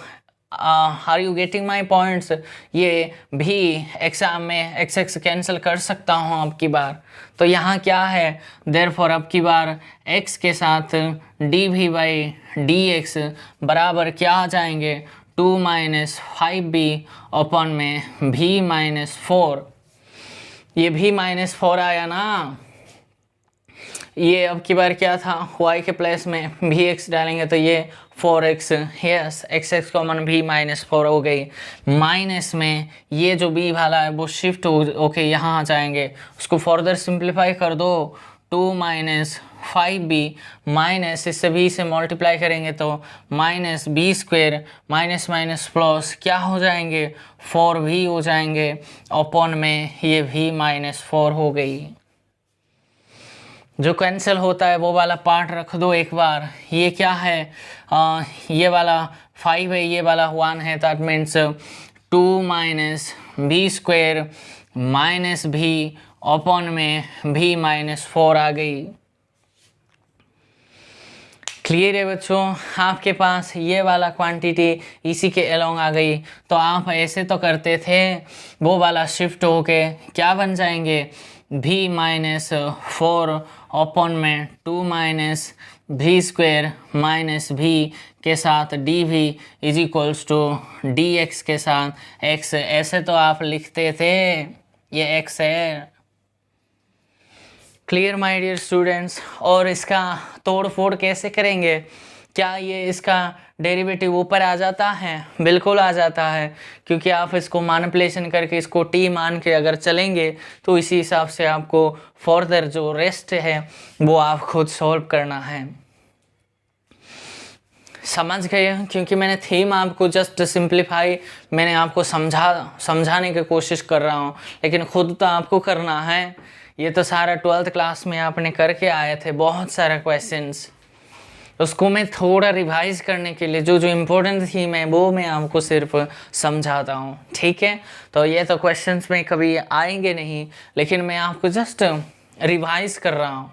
are you getting my points. ये भी एग्जाम में एक्स एक्स कैंसिल कर सकता हूँ अब की बार, तो यहाँ क्या है, देयरफॉर अब की बार x के साथ dv बाई dx बराबर क्या आ जाएंगे 2 माइनस 5b अपॉन में v माइनस 4। ये v माइनस 4 आया ना, ये अब की बार क्या था, y के प्लेस में vx डालेंगे तो ये 4x, yes x x common v minus 4 हो गई। माइनस में ये जो b वाला है वो शिफ्ट ओके यहाँ आ जाएंगे, उसको फर्दर सिंप्लीफाई कर दो 2 माइनस 5b माइनस इससे b से मल्टीप्लाई करेंगे तो minus b square minus minus plus क्या हो जाएंगे 4v हो जाएंगे, अपॉन में ये v माइनस 4 हो गई। जो कैंसिल होता है वो वाला पार्ट रख दो एक बार। ये क्या है, ये वाला 5 है, ये वाला 1 है, that means 2 minus b square minus भी अपॉन में भी माइनस 4 आ गई। क्लियर है बच्चों, आपके पास ये वाला क्वांटिटी इसी के अलोंग आ गई, तो आप ऐसे तो करते थे, वो वाला शिफ्ट होके क्या बन जाएंगे v माइनस 4 अपॉन में 2 minus v square minus v के साथ dv is equals to dx के साथ x, ऐसे तो आप लिखते थे, ये x है। Clear my dear students. और इसका तोड़ फोड़ कैसे करेंगे, क्या ये इसका डेरिवेटिव ऊपर आ जाता है, बिल्कुल आ जाता है, क्योंकि आप इसको मैनिपुलेशन करके इसको t मान के अगर चलेंगे तो इसी हिसाब से आपको फर्दर जो रेस्ट है वो आप खुद सॉल्व करना है। समझ गए, क्योंकि मैंने थीम आपको जस्ट सिंप्लीफाई मैंने आपको समझाने की कोशिश कर रहा हूँ, लेकिन खुद तो आपको करना है। ये तो सारा 12th क्लास में आपने करके आए थे, बहुत सारे क्वेश्चंस। उसको मैं थोड़ा रिवाइज करने के लिए जो जो इम्पोर्टेंट थी मैं आपको सिर्फ समझाता हूँ, ठीक है। तो ये तो क्वेश्चंस में कभी आएंगे नहीं, लेकिन मैं आपको जस्ट रिवाइज कर रहा हूँ,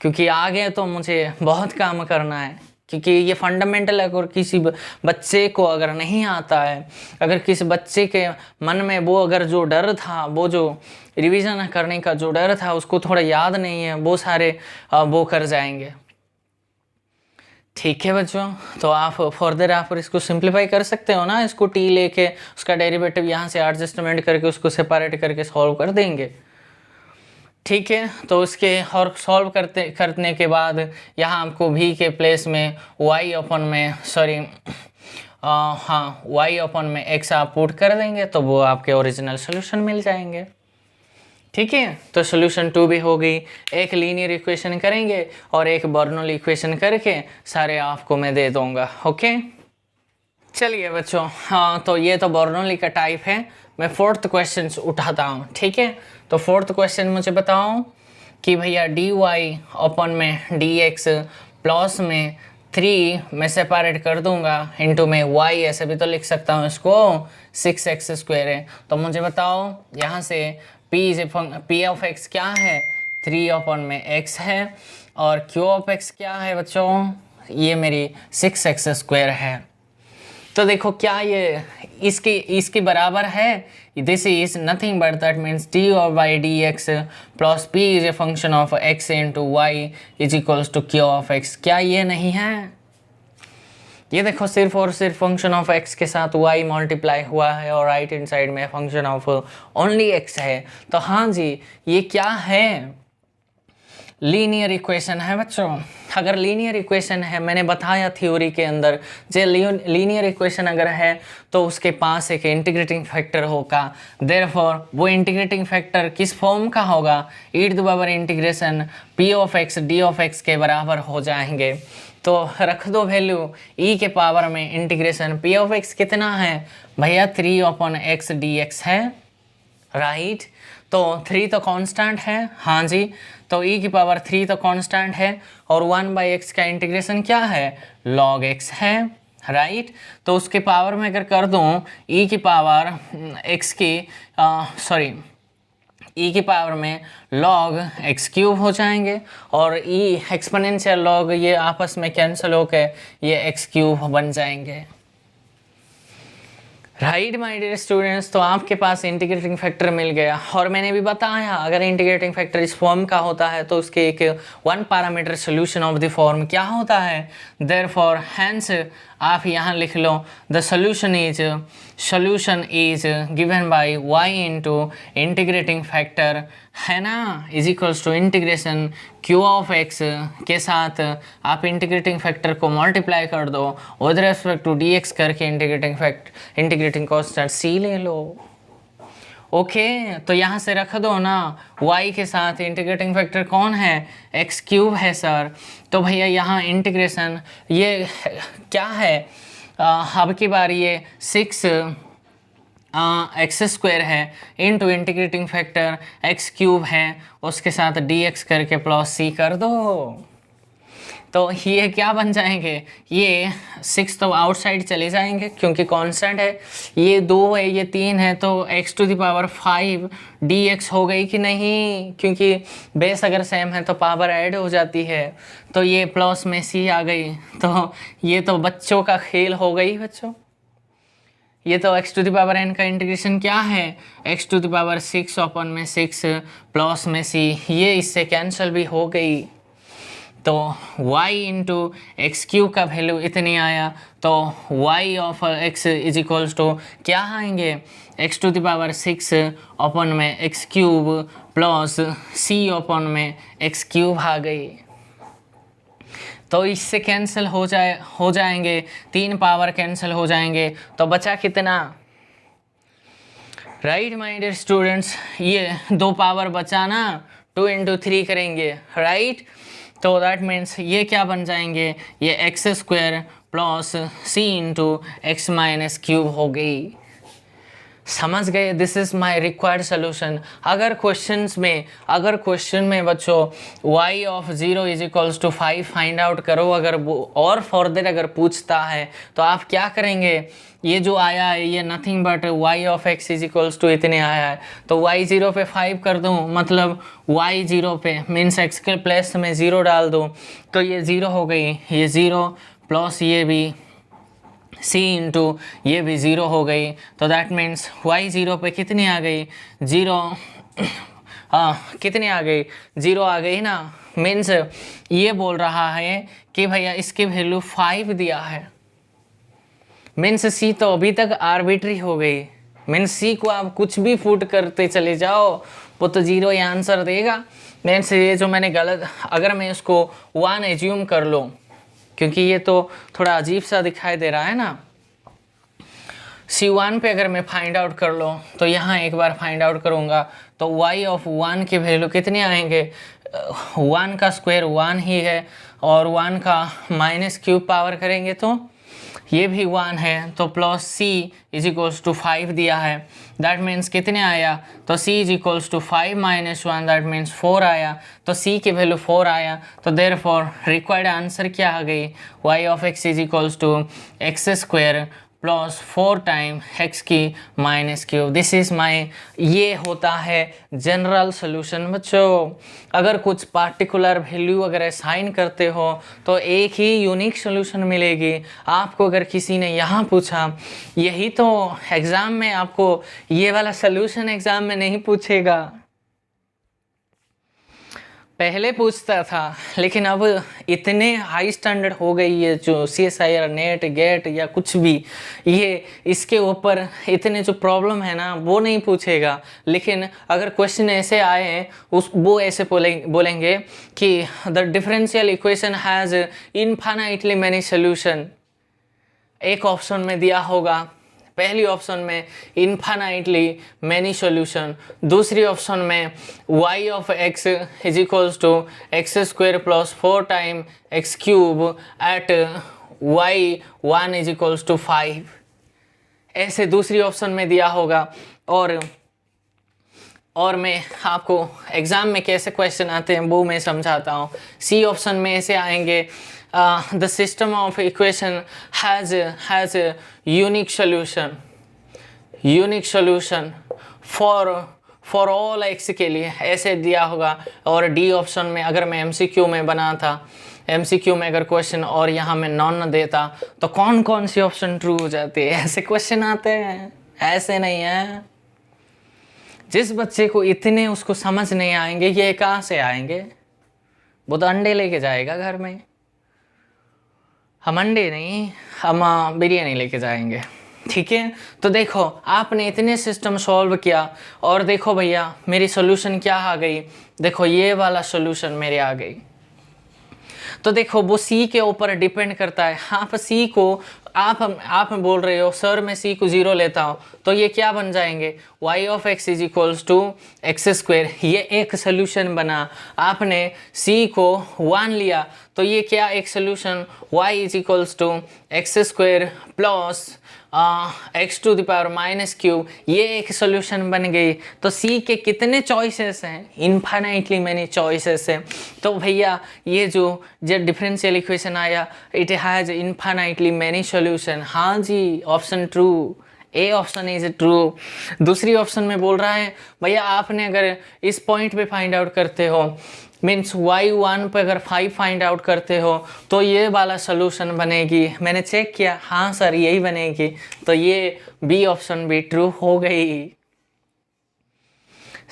क्योंकि आगे तो मुझे बहुत काम करना है। क्योंकि ये फंडामेंटल अगर किसी बच्चे को अगर नहीं आता है, अगर किसी बच्चे के मन में वो अगर जो डर था, वो जो रिवीजन करने का जो डर था, उसको थोड़ा याद नहीं है, वो सारे वो कर जाएंगे, ठीक है बच्चों। तो आप फर्दर आप इसको सिंप्लीफाई कर सकते हो ना, इसको टी लेके उसका डेरिवेटिव यहाँ से एडजस्टमेंट करके उसको सेपरेट करके सॉल्व कर देंगे, ठीक है। तो उसके और सॉल्व करने के बाद यहाँ आपको v के प्लेस में y अपन में हाँ y अपन में x आप पुट कर देंगे, तो वो आपके ओरिजिनल सोल्यूशन मिल जाएंगे, ठीक है। तो सोल्यूशन 2 भी हो गई। एक लीनियर इक्वेशन करेंगे और एक बर्नौली इक्वेशन करके सारे आपको मैं दे दूंगा, ओके। चलिए बच्चों, हाँ तो ये तो बर्नौली का टाइप है। मैं फोर्थ क्वेश्चन उठाता हूँ, ठीक है। तो फोर्थ क्वेश्चन मुझे बताओ कि भैया dy अपन में dx प्लस में 3 मैं सेपरेट कर दूंगा इंटू में y, ऐसे भी तो लिख सकता हूँ इसको, 6x² है। तो मुझे बताओ यहाँ से p ऑफ x क्या है, 3 अपन में x है, और q ऑफ x क्या है बच्चों, ये मेरी 6x² है। तो देखो क्या ये इसके बराबर है, this is nothing but that means dy by dx plus p is a function of x into y is equals to q of x। क्या ये नहीं है? ये देखो सिर्फ और सिर्फ फंक्शन ऑफ x के साथ y मल्टीप्लाई हुआ है और राइट हैंड साइड में फंक्शन ऑफ ओनली x है। तो हाँ जी, ये क्या है? लीनियर इक्वेशन है बच्चों। अगर लीनियर इक्वेशन है, मैंने बताया थ्योरी के अंदर, जो लीनियर इक्वेशन अगर है तो उसके पास एक इंटीग्रेटिंग फैक्टर होगा। देयरफॉर वो इंटीग्रेटिंग फैक्टर किस फॉर्म का होगा, e⁻इंटीग्रेशन p of x d of x के बराबर हो जाएंगे। तो रख दो वैल्यू e के पावर में इंटीग्रेशन p ऑफ x कितना है भैया, 3/x dx है, राइट। तो 3 तो कांस्टेंट है, हाँ जी। तो e की पावर 3 तो कांस्टेंट है, और 1/x का इंटीग्रेशन क्या है, log x है, राइट। तो उसके पावर में अगर कर दूं e की पावर x की e की पावर में log x³ हो जाएंगे, और e एक्सपोनेंशियल log ये आपस में कैंसिल होकर ये x³ बन जाएंगे, राइट माय डियर स्टूडेंट्स। तो आपके पास इंटीग्रेटिंग फैक्टर मिल गया। और मैंने भी बताया अगर इंटीग्रेटिंग फैक्टर इस फॉर्म का होता है तो उसके एक 1 parameter solution of the form क्या होता है, देयरफॉर हेंस आप यहाँ लिख लो the solution is given by y into integrating factor है ना, is equals to integration q of x के साथ आप इंटीग्रेटिंग फैक्टर को मल्टीप्लाई कर दो विद रेस्पेक्ट टू dx करके इंटीग्रेटिंग कांस्टेंट c ले लो, ओके। तो यहाँ से रख दो ना, y के साथ इंटीग्रेटिंग फैक्टर कौन है, x³ है सर। तो भैया यहाँ इंटीग्रेशन ये क्या है, अब की बार ये 6x² है इंटू इंटीग्रेटिंग फैक्टर x³ है, उसके साथ dx करके प्लस c कर दो। तो ये क्या बन जाएंगे, ये 6 तो आउटसाइड चले जाएंगे क्योंकि कांस्टेंट है, ये 2 है ये 3 है, तो x⁵ dx हो गई कि नहीं, क्योंकि बेस अगर सेम है तो पावर ऐड हो जाती है। तो ये प्लस में c आ गई, तो ये तो बच्चों का खेल हो गई बच्चों। ये तो x⁻n का इंटीग्रेशन क्या है, x⁻6 अपन में 6 प्लस में c, ये इससे कैंसिल भी हो गई। तो y इंटू x³ का वैल्यू इतनी आया, तो y of x is equals to क्या आएंगे, x⁻6 अपन में x³ प्लस c अपन में x³ आ गई। तो इससे कैंसिल हो जाएंगे, 3 पावर कैंसिल हो जाएंगे, तो बचा कितना, राइट माय डियर स्टूडेंट्स। ये 2 पावर बचा ना, 2 इंटू 3 करेंगे, राइट। तो दैट मीन्स ये क्या बन जाएंगे, ये x² plus c into x⁻³ हो गई। समझ गए? This is my required solution. अगर क्वेश्चन में बच्चों y of 0 is equals to 5 find out करो, अगर वो और फर्दर अगर पूछता है तो आप क्या करेंगे? ये जो आया है ये nothing but y of x is equals to इतने आया है, तो y 0 पे 5 कर दूँ, मतलब y 0 पे मीन्स x के प्लेस में 0 डाल दूँ, तो ये 0 हो गई, ये 0 प्लस ये भी c इंटू ये भी 0 हो गई, तो दैट मीन्स y 0 पे कितनी आ गई? 0 कितनी आ गई? 0 आ गई ना। मीन्स ये बोल रहा है कि भैया इसकी वैल्यू 5 दिया है। मीन्स c तो अभी तक आर्बिट्री हो गई। मीन्स c को आप कुछ भी पुट करते चले जाओ वो तो 0 ही आंसर देगा। मीन्स ये जो मैंने गलत, अगर मैं इसको 1 एज्यूम कर लूँ, क्योंकि ये तो थोड़ा अजीब सा दिखाई दे रहा है ना, C1 पे अगर मैं फाइंड आउट कर लूँ तो यहाँ एक बार फाइंड आउट करूँगा तो y ऑफ 1 की वैल्यू कितने आएंगे? 1 का स्क्वायर 1 ही है, और 1 का माइनस क्यूब पावर करेंगे तो ये भी 1 है, तो plus c is equals to 5 दिया है, दैट मीन्स कितने आया? तो c is equals to 5 minus 1, that means 4 आया, तो c की वैल्यू 4 आया, तो देयरफॉर रिक्वायर्ड आंसर क्या आ गई? y of x is equals to x square plus 4 time x की minus cube. This is my, ये होता है जनरल सोल्यूशन। बच्चों अगर कुछ पार्टिकुलर वैल्यू अगर असाइन करते हो तो एक ही यूनिक सोल्यूशन मिलेगी आपको। अगर किसी ने यहाँ पूछा, यही तो एग्ज़ाम में आपको ये वाला सोल्यूशन एग्ज़ाम में नहीं पूछेगा, पहले पूछता था, लेकिन अब इतने हाई स्टैंडर्ड हो गई है जो CSIR नेट गेट या कुछ भी, ये इसके ऊपर इतने जो प्रॉब्लम है ना वो नहीं पूछेगा। लेकिन अगर क्वेश्चन ऐसे आए हैं वो ऐसे बोलेंगे कि the differential equation has infinitely many solution. एक ऑप्शन में दिया होगा, पहली ऑप्शन में इनफाइनाइटली मैनी सॉल्यूशन, दूसरी ऑप्शन में y of x is equals to x square plus 4 time x cube at y1 is equals to 5, ऐसे दूसरी ऑप्शन में दिया होगा। और मैं आपको एग्ज़ाम में कैसे क्वेश्चन आते हैं वो मैं समझाता हूँ। सी ऑप्शन में ऐसे आएंगे, the system of equation has a unique solution for all x के लिए, ऐसे दिया होगा। और डी ऑप्शन में अगर मैं MCQ में बना था, MCQ में अगर क्वेश्चन और यहाँ में नॉन देता तो कौन कौन सी ऑप्शन ट्रू हो जाती है, ऐसे क्वेश्चन आते हैं, ऐसे नहीं है। जिस बच्चे को इतने उसको समझ नहीं आएंगे, ये कहाँ से आएंगे? वो तो अंडे लेके जाएगा घर में। हम अंडे नहीं, हम बिरयानी लेके जाएंगे, ठीक है। तो देखो आपने इतने सिस्टम सॉल्व किया और देखो भैया मेरी सोल्यूशन क्या आ गई, देखो ये वाला सोल्यूशन मेरे आ गई। तो देखो वो सी के ऊपर डिपेंड करता है। आप सी को आप बोल रहे हो सर मैं सी को 0 लेता हूँ, तो ये क्या बन जाएंगे? y of x is equals to x square, ये एक सोल्यूशन बना। आपने c को 1 लिया तो ये क्या एक solution y is equals to x square plus x to the power minus cube, ये एक सोल्यूशन बन गई। तो c के कितने चॉइसेस हैं? इनफाइनाइटली मैनी चॉइसेस हैं। तो भैया ये जो डिफरेंशियल इक्वेशन आया, it has infinitely many solution. हाँ जी, option true, A option is true. दूसरी ऑप्शन में बोल रहा है भैया आपने अगर इस पॉइंट पे फाइंड आउट करते हो, मीन्स y1 पे अगर 5 फाइंड आउट करते हो तो ये वाला सोल्यूशन बनेगी। मैंने चेक किया, हाँ सर यही बनेगी, तो ये बी ऑप्शन भी ट्रू हो गई।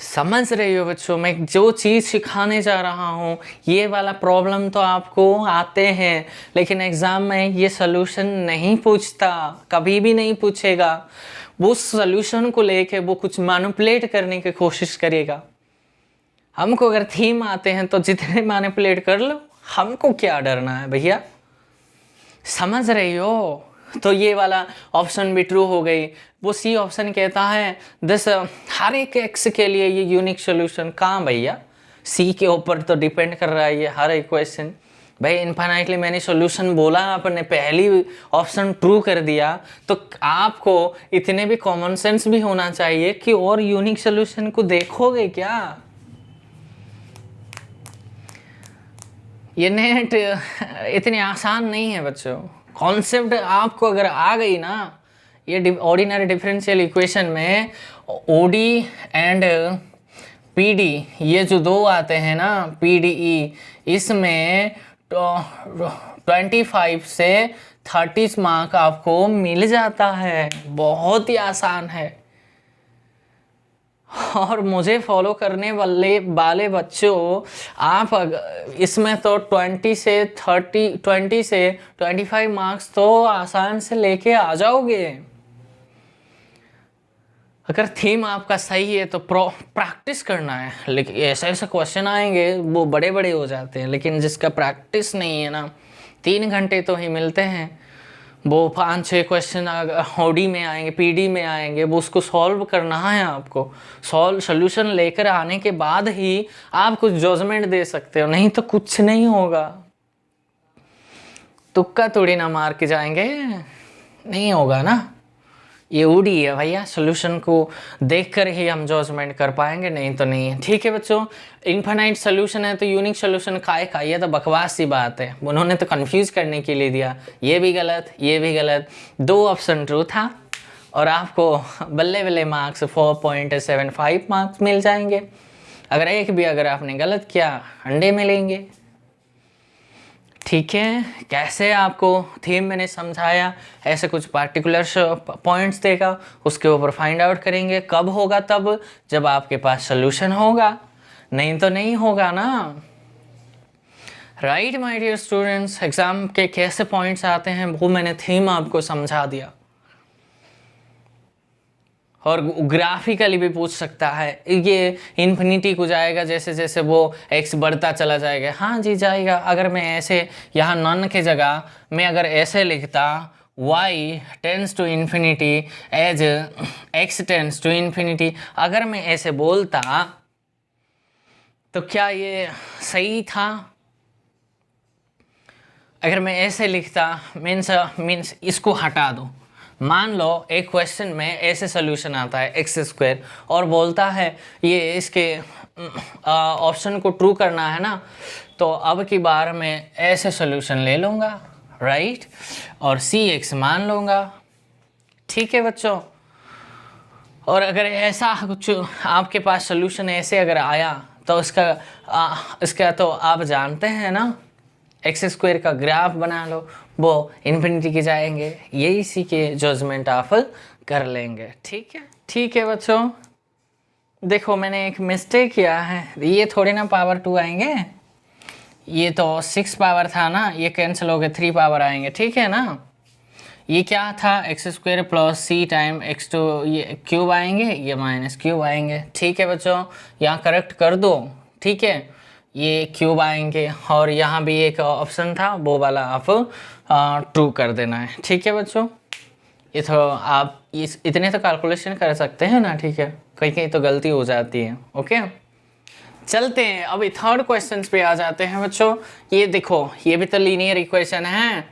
समझ रहे हो बच्चों, मैं जो चीज़ सिखाने जा रहा हूँ ये वाला प्रॉब्लम तो आपको आते हैं, लेकिन एग्ज़ाम में ये सोल्यूशन नहीं पूछता, कभी भी नहीं पूछेगा। वो सोल्यूशन को लेके वो कुछ मैनिपुलेट करने की कोशिश करेगा। हमको अगर थीम आते हैं तो जितने मैनिपुलेट कर लो, हमको क्या डरना है भैया, समझ रही हो। तो ये वाला ऑप्शन भी ट्रू हो गई। वो सी ऑप्शन कहता है दिस हर एक एक्स के लिए ये यूनिक सोल्यूशन। कहाँ भैया, सी के ऊपर तो डिपेंड कर रहा है ये हर इक्वेशन। भाई इन्फाइनाइटली मैंने सॉल्यूशन बोला, आपने पहली ऑप्शन ट्रू कर दिया, तो आपको इतने भी कॉमन सेंस भी होना चाहिए कि और यूनिक सॉल्यूशन को देखोगे क्या। ये नेट इतनी आसान नहीं है बच्चों। कॉन्सेप्ट आपको अगर आ गई ना, ये ऑर्डिनरी डिफरेंशियल इक्वेशन में ओडी एंड पीडी, ये जो दो आते हैं ना पीडीई, इसमें 25 से 30 मार्क आपको मिल जाता है। बहुत ही आसान है। और मुझे फॉलो करने वाले बच्चों, आप इसमें तो 20 से 25 मार्क्स तो आसान से लेके आ जाओगे। अगर थीम आपका सही है तो प्रैक्टिस करना है। लेकिन ऐसे ऐसे क्वेश्चन आएंगे वो बड़े बड़े हो जाते हैं, लेकिन जिसका प्रैक्टिस नहीं है ना, 3 घंटे तो ही मिलते हैं, वो 5-6 क्वेश्चन ओडी में आएंगे, पीडी में आएंगे, वो उसको सॉल्व करना है आपको। सॉल्यूशन लेकर आने के बाद ही आप कुछ जजमेंट दे सकते हो, नहीं तो कुछ नहीं होगा। तुक्का थोड़ी ना मार के जाएंगे, नहीं होगा ना। ये ओडी है भैया, सॉल्यूशन को देखकर ही हम जजमेंट कर पाएंगे, नहीं तो नहीं है। ठीक है बच्चों, इनफाइनाइट सॉल्यूशन है तो यूनिक सॉल्यूशन काहे का, ये तो बकवास सी बात है। उन्होंने तो कंफ्यूज करने के लिए दिया, ये भी गलत ये भी गलत। 2 ऑप्शन ट्रू था और आपको बल्ले बल्ले मार्क्स 4.75 मार्क्स मिल जाएंगे। अगर एक भी अगर आपने गलत किया, अंडे मिलेंगे। ठीक है, कैसे आपको थीम मैंने समझाया, ऐसे कुछ पार्टिकुलर पॉइंट्स देगा, उसके ऊपर फाइंड आउट करेंगे। कब होगा? तब जब आपके पास सोल्यूशन होगा, नहीं तो नहीं होगा ना। Right my dear students, exam के कैसे पॉइंट्स आते हैं वो मैंने थीम आपको समझा दिया। और ग्राफिकली भी पूछ सकता है, ये इन्फिनिटी को जाएगा जैसे जैसे वो x बढ़ता चला जाएगा। हाँ जी जाएगा। अगर मैं ऐसे यहाँ नन के जगह मैं अगर ऐसे लिखता y tends to infinity as x tends to infinity, अगर मैं ऐसे बोलता तो क्या ये सही था? अगर मैं ऐसे लिखता मीन्स इसको हटा दो। मान लो एक क्वेश्चन में ऐसे सोल्यूशन आता है x² और बोलता है ये इसके ऑप्शन को ट्रू करना है ना, तो अब की बार मैं ऐसे सोल्यूशन ले लूँगा, राइट, और cx मान लूँगा। ठीक है बच्चों। और अगर ऐसा कुछ आपके पास सोल्यूशन ऐसे अगर आया तो इसका तो आप जानते हैं ना, x² का ग्राफ बना लो, वो इन्फिनिटी के जाएंगे, ये इसी के जजमेंट आप कर लेंगे। ठीक है बच्चों। देखो मैंने एक मिस्टेक किया है, ये थोड़ी ना पावर 2 आएंगे, ये तो 6 पावर था ना, ये कैंसिल हो गए 3 पावर आएंगे। ठीक है ना, ये क्या था x² plus c time x2, ये क्यूब आएंगे, ये माइनस क्यूब आएंगे। ठीक है बच्चों, यहाँ करेक्ट कर दो। ठीक है, ये क्यूब आएंगे और यहाँ भी एक ऑप्शन था वो वाला आप ट्रू कर देना है। ठीक है बच्चों, ये तो आप इतने तो कैलकुलेशन कर सकते हैं ना। ठीक है, कहीं कहीं तो गलती हो जाती है। ओके, चलते हैं अभी थर्ड क्वेश्चन पे आ जाते हैं बच्चों। ये देखो, ये भी तो लीनियर इक्वेशन है,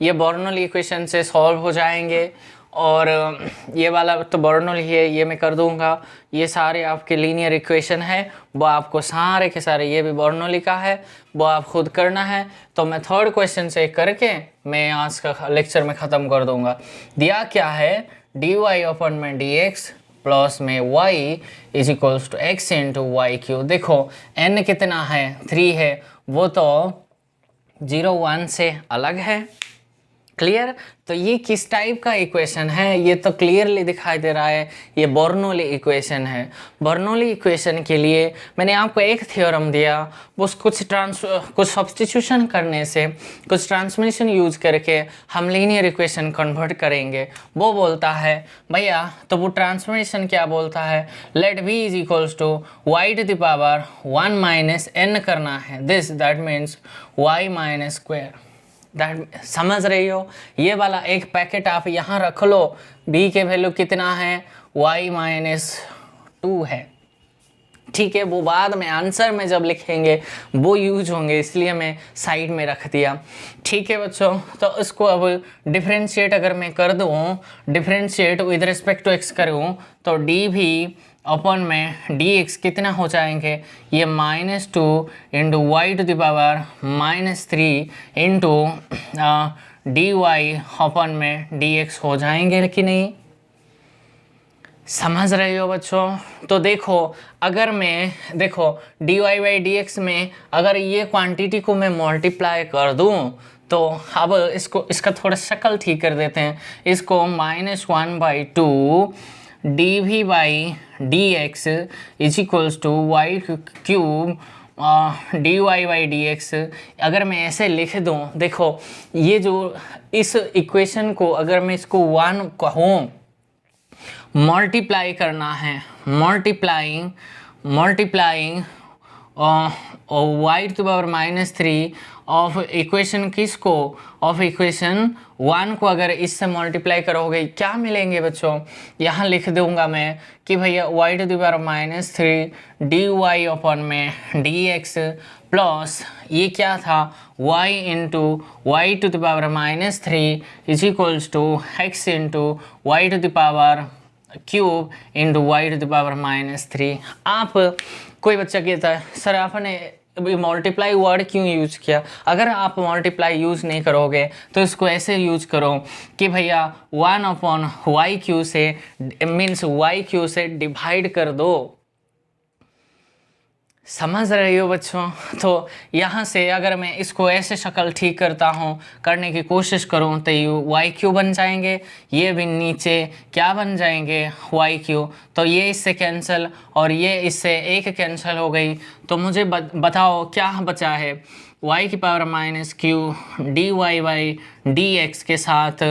ये बर्नौली इक्वेशन से सॉल्व हो जाएंगे। और ये वाला तो बर्नौली है, ये मैं कर दूंगा। ये सारे आपके लीनियर इक्वेशन है, वो आपको सारे के सारे, ये भी बर्नौली का है, वो आप खुद करना है। तो मैं थर्ड क्वेश्चन से करके मैं आज का लेक्चर में ख़त्म कर दूंगा। दिया क्या है, dy/dx प्लस में y is equals to x into y q. देखो n कितना है, 3 है, वो तो 0 1 से अलग है। क्लियर? तो ये किस टाइप का इक्वेशन है, ये तो क्लियरली दिखाई दे रहा है, ये बर्नौली इक्वेशन है। बर्नौली इक्वेशन के लिए मैंने आपको एक थ्योरम दिया, वो कुछ सब्स्टिट्यूशन करने से, कुछ ट्रांसमिशन यूज करके हम लीनियर इक्वेशन कन्वर्ट करेंगे। वो बोलता है भैया, तो वो ट्रांसमिशन क्या बोलता है, let v is equals to y to the power 1 minus n करना है, this that means y minus square. समझ रही हो? ये वाला एक पैकेट आप यहाँ रख लो, b के वैल्यू कितना है, y माइनस 2 है। ठीक है, वो बाद में आंसर में जब लिखेंगे वो यूज होंगे, इसलिए मैं साइड में रख दिया। ठीक है बच्चों, तो इसको अब डिफरेंशिएट अगर मैं कर दूँ, differentiate with respect to x करूँ, तो डी भी अपन में डी एक्स कितना हो जाएंगे, ये -2 into Y to the power -3 into D Y अपन में डी एक्स हो जाएंगे कि नहीं, समझ रहे हो बच्चों। तो देखो, अगर मैं देखो d Y by D x में अगर ये क्वांटिटी को मैं मल्टीप्लाई कर दूँ, तो अब इसका थोड़ा शक्ल ठीक कर देते हैं, इसको -1/2 d v by D x is equals to y cube d Y by D x. अगर मैं ऐसे लिख दूँ, देखो ये जो इस इक्वेशन को अगर मैं इसको 1 कहूँ, मल्टीप्लाई करना है, multiplying y to power -3 of equation किसको, ऑफ इक्वेशन 1 को अगर इससे मल्टीप्लाई करोगे क्या मिलेंगे बच्चों, यहाँ लिख दूंगा मैं कि भैया Y to power -3 D Y अपन में डी एक्स प्लस ये क्या था y into Y to the power -3 is equals to X into Y to the power cube into Y to the power -3। आप कोई बच्चा कहता है सर आपने मल्टीप्लाई वर्ड क्यों यूज किया, अगर आप मल्टीप्लाई यूज़ नहीं करोगे तो इसको ऐसे यूज करो कि भैया 1/y³ से मीन्स y³ से डिवाइड कर दो, समझ रहे हो बच्चों। तो यहाँ से अगर मैं इसको ऐसे शक्ल ठीक करता हूँ, करने की कोशिश करूँ, तो ये y³ बन जाएंगे, ये भी नीचे क्या बन जाएंगे y³, तो ये इससे कैंसिल और ये इससे एक कैंसिल हो गई, तो मुझे बताओ क्या बचा है, y की power -q d Y by D x के साथ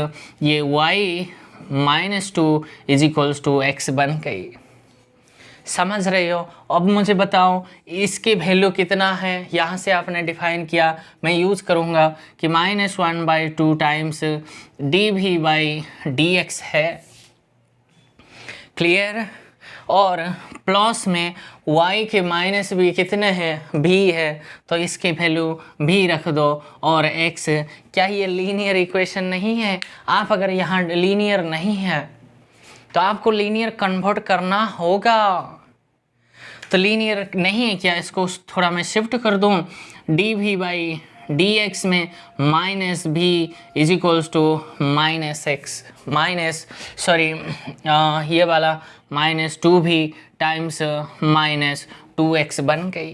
ये y -2 is equals to x बन गई, समझ रहे हो। अब मुझे बताओ इसकी वैल्यू कितना है, यहाँ से आपने डिफाइन किया, मैं यूज़ करूँगा कि -1/2 times d v by D x है, क्लियर। और प्लस में y के माइनस भी कितने हैं, b है, तो इसकी वैल्यू b रख दो, और x, क्या ये लीनियर इक्वेशन नहीं है, आप अगर यहाँ लीनियर नहीं है तो आपको लीनियर कन्वर्ट करना होगा, तो लीनियर नहीं है क्या, इसको थोड़ा मैं शिफ्ट कर दूँ, d v by D x में -b is equals to -x ये वाला -2b टाइम्स -2x बन गई,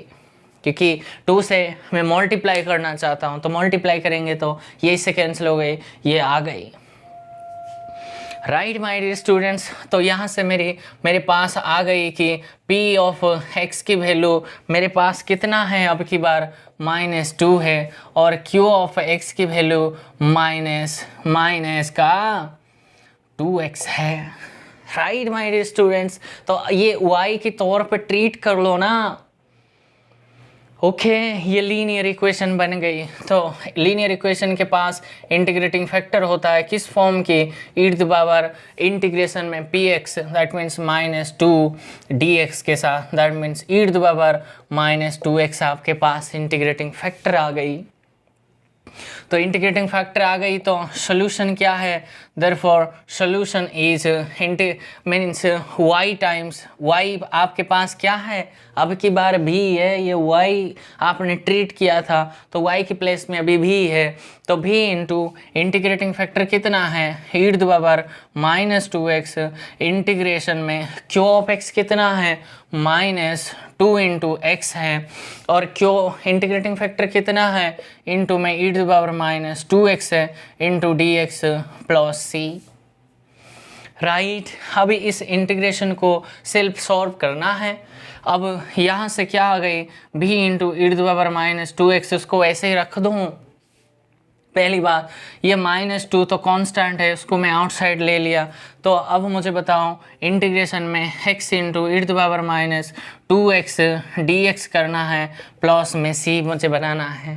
क्योंकि 2 से मैं मल्टीप्लाई करना चाहता हूँ, तो मल्टीप्लाई करेंगे तो ये इससे कैंसिल हो गई, ये आ गई, राइट माय डियर स्टूडेंट्स। तो यहाँ से मेरे पास आ गई कि p ऑफ x की वैल्यू मेरे पास कितना है, अब की बार -2 है, और q ऑफ x की वैल्यू माइनस का 2x है, राइट माय डियर स्टूडेंट्स। तो ये y के तौर पे ट्रीट कर लो ना, ओके ये लीनियर इक्वेशन बन गई। तो लीनियर इक्वेशन के पास इंटीग्रेटिंग फैक्टर होता है किस फॉर्म की, e टू पावर इंटीग्रेशन में px दैट मीन्स -2 dx के साथ, that means e to power -2x आपके पास इंटीग्रेटिंग फैक्टर आ गई। तो इंटीग्रेटिंग फैक्टर आ गई तो सोल्यूशन क्या है, therefore solution is means y times y आपके पास क्या है, अब की बार भी है, ये y आपने ट्रीट किया था तो y की प्लेस में अभी भी है, तो भी इंटू इंटीग्रेटिंग फैक्टर कितना है e टू पावर -2x इंटीग्रेशन में q ऑफ x कितना है -2 इंटू एक्स है, और q इंटीग्रेटिंग फैक्टर कितना है इंटू में e टू पावर -2x है into dx plus c, right. अभी इस इंटीग्रेशन को सेल्फ सॉल्व करना है। अब यहाँ से क्या आ गई b into e to power -2x, उसको ऐसे ही रख दूँ। पहली बात ये -2 तो कांस्टेंट है, उसको मैं आउटसाइड ले लिया, तो अब मुझे बताओ इंटीग्रेशन में x into e to power -2x dx करना है, प्लस में c मुझे बनाना है,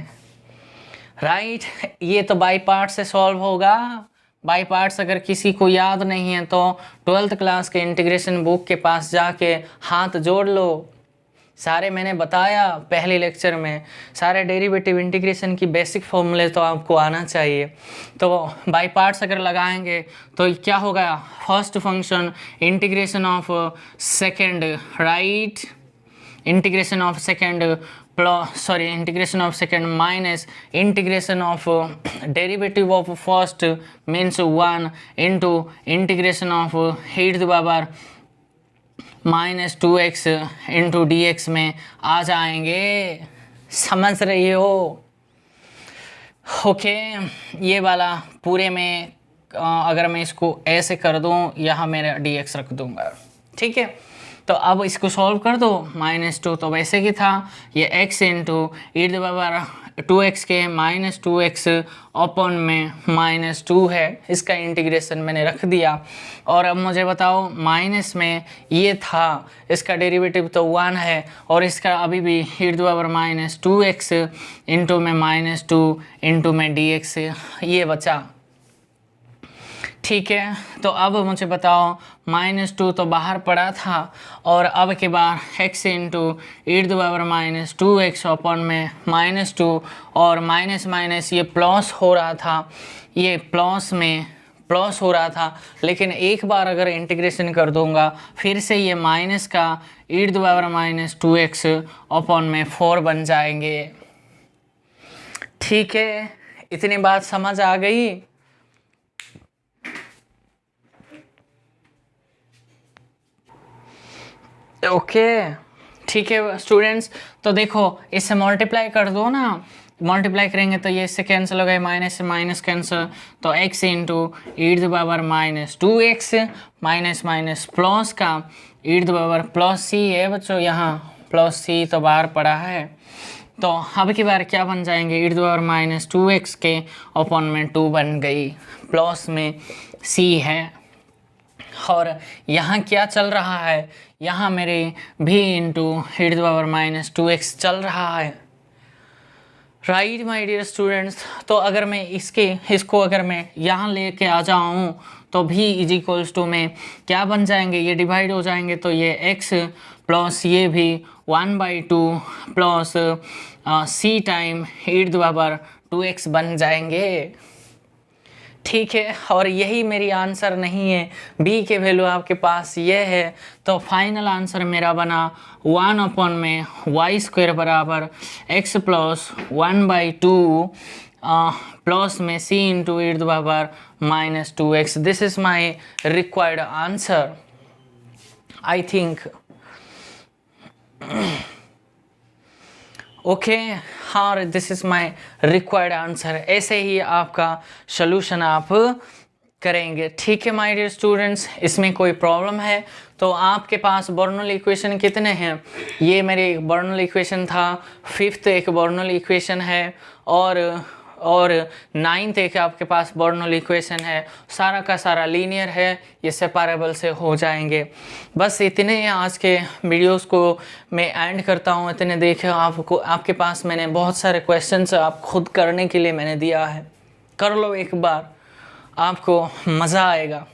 राइट। ये तो बाई पार्ट से सॉल्व होगा, बाई पार्ट्स अगर किसी को याद नहीं है तो 12th क्लास के इंटीग्रेशन बुक के पास जाके हाथ जोड़ लो, सारे मैंने बताया पहले लेक्चर में, सारे डेरिवेटिव इंटीग्रेशन की बेसिक फॉर्मूले तो आपको आना चाहिए। तो बाय पार्ट्स अगर लगाएंगे तो क्या होगा, first function integration of second, right, integration of second integration of second minus integration of derivative of first means 1 into integration of e minus 2x into D में आ जाएंगे। समझ रही हो? ओके, ये वाला पूरे में अगर मैं इसको ऐसे कर दूं, यहाँ मेरा dx रख दूंगा, ठीक है। तो अब इसको सॉल्व कर दो, -2 तो वैसे ही था, ये x इंटू e⁻2x के -2x अपन में -2 है, इसका इंटीग्रेशन मैंने रख दिया। और अब मुझे बताओ माइनस में ये था, इसका डेरिवेटिव तो 1 है और इसका अभी भी e⁻2x इंटू में -2 इंटू में dx ये बचा, ठीक है। तो अब मुझे बताओ -2 तो बाहर पड़ा था और अब के बाद x इंटू e⁻2x अपन में -2 और माइनस माइनस ये प्लस हो रहा था, ये प्लस में प्लस हो रहा था, लेकिन एक बार अगर इंटीग्रेशन कर दूंगा फिर से ये माइनस का e⁻2x अपन में 4 बन जाएंगे, ठीक है। इतनी बात समझ आ गई? ओके, ठीक है स्टूडेंट्स। तो देखो इससे मल्टीप्लाई कर दो ना, मल्टीप्लाई करेंगे तो ये इससे कैंसिल हो गए, माइनस से माइनस कैंसिल, तो x into e⁻2x minus minus plus का e⁻+c है बच्चों, यहाँ प्लस c तो बाहर पड़ा है। तो अब की बार क्या बन जाएंगे, e⁻2x के अपन में 2 बन गई, प्लस में c है। और यहाँ क्या चल रहा है, यहाँ मेरे v इंटू e⁻2x चल रहा है, राइट माय डियर स्टूडेंट्स। तो अगर मैं इसको अगर मैं यहाँ लेके आ जाऊँ तो v इज इक्वल्स टू में क्या बन जाएंगे, ये डिवाइड हो जाएंगे, तो ये x प्लस ये भी 1/2 प्लस c टाइम e⁻2x बन जाएंगे, ठीक है। और यही मेरी आंसर नहीं है, b के वैल्यू आपके पास ये है, तो फाइनल आंसर मेरा बना 1 अपन में y² बराबर x प्लस 1/2 प्लस में c इंटू e⁻2x। This is my required answer, I think. Okay, हाँ, this is my required answer. ऐसे ही आपका सोल्यूशन आप करेंगे, ठीक है माय डियर स्टूडेंट्स। इसमें कोई प्रॉब्लम है तो आपके पास बर्नौली इक्वेशन कितने हैं, ये मेरे बर्नौली इक्वेशन था, 5th एक बर्नौली इक्वेशन है और 9th एक आपके पास बर्नौली इक्वेशन है, सारा का सारा लीनियर है, ये सेपरेबल से हो जाएंगे। बस इतने आज के वीडियोस को मैं एंड करता हूँ। इतने देखे आपको, आपके पास मैंने बहुत सारे क्वेश्चंस आप खुद करने के लिए मैंने दिया है, कर लो एक बार, आपको मज़ा आएगा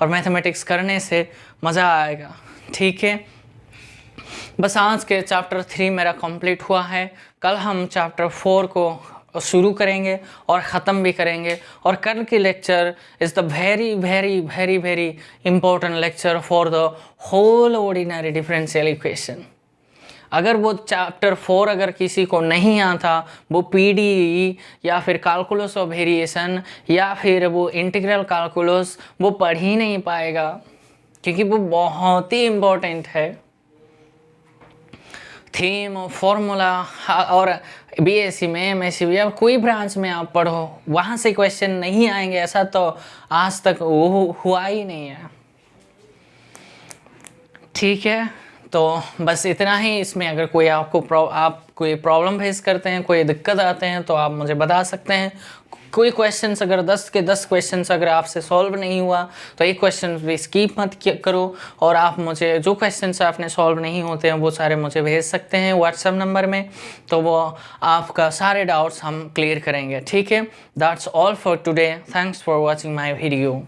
और मैथमेटिक्स करने से मज़ा आएगा, ठीक है। बस आज के चैप्टर 3 मेरा कंप्लीट हुआ है, कल हम चैप्टर 4 को शुरू करेंगे और ख़त्म भी करेंगे। और कल की lecture is the very very very very important lecture for the whole ordinary differential equation. अगर वो चैप्टर 4 अगर किसी को नहीं आता, वो पीडीई या फिर कैलकुलस ऑफ वेरिएशन या फिर वो इंटीग्रल कैलकुलस वो पढ़ ही नहीं पाएगा, क्योंकि वो बहुत ही इम्पोर्टेंट है। थीम, फॉर्मूला और बीएससी में, एमएससी या कोई ब्रांच में आप पढ़ो, वहाँ से क्वेश्चन नहीं आएंगे, ऐसा तो आज तक वो हुआ ही नहीं है, ठीक है। तो बस इतना ही। इसमें अगर कोई आप कोई प्रॉब्लम फेस करते हैं, कोई दिक्कत आते हैं तो आप मुझे बता सकते हैं। कोई क्वेश्चंस अगर 10 के 10 क्वेश्चंस अगर आपसे सॉल्व नहीं हुआ तो एक क्वेश्चन भी स्किप मत करो, और आप मुझे जो क्वेश्चंस आपने सॉल्व नहीं होते हैं वो सारे मुझे भेज सकते हैं व्हाट्सएप नंबर में, तो वो आपका सारे डाउट्स हम क्लियर करेंगे, ठीक है। That's all for today, thanks for watching my video.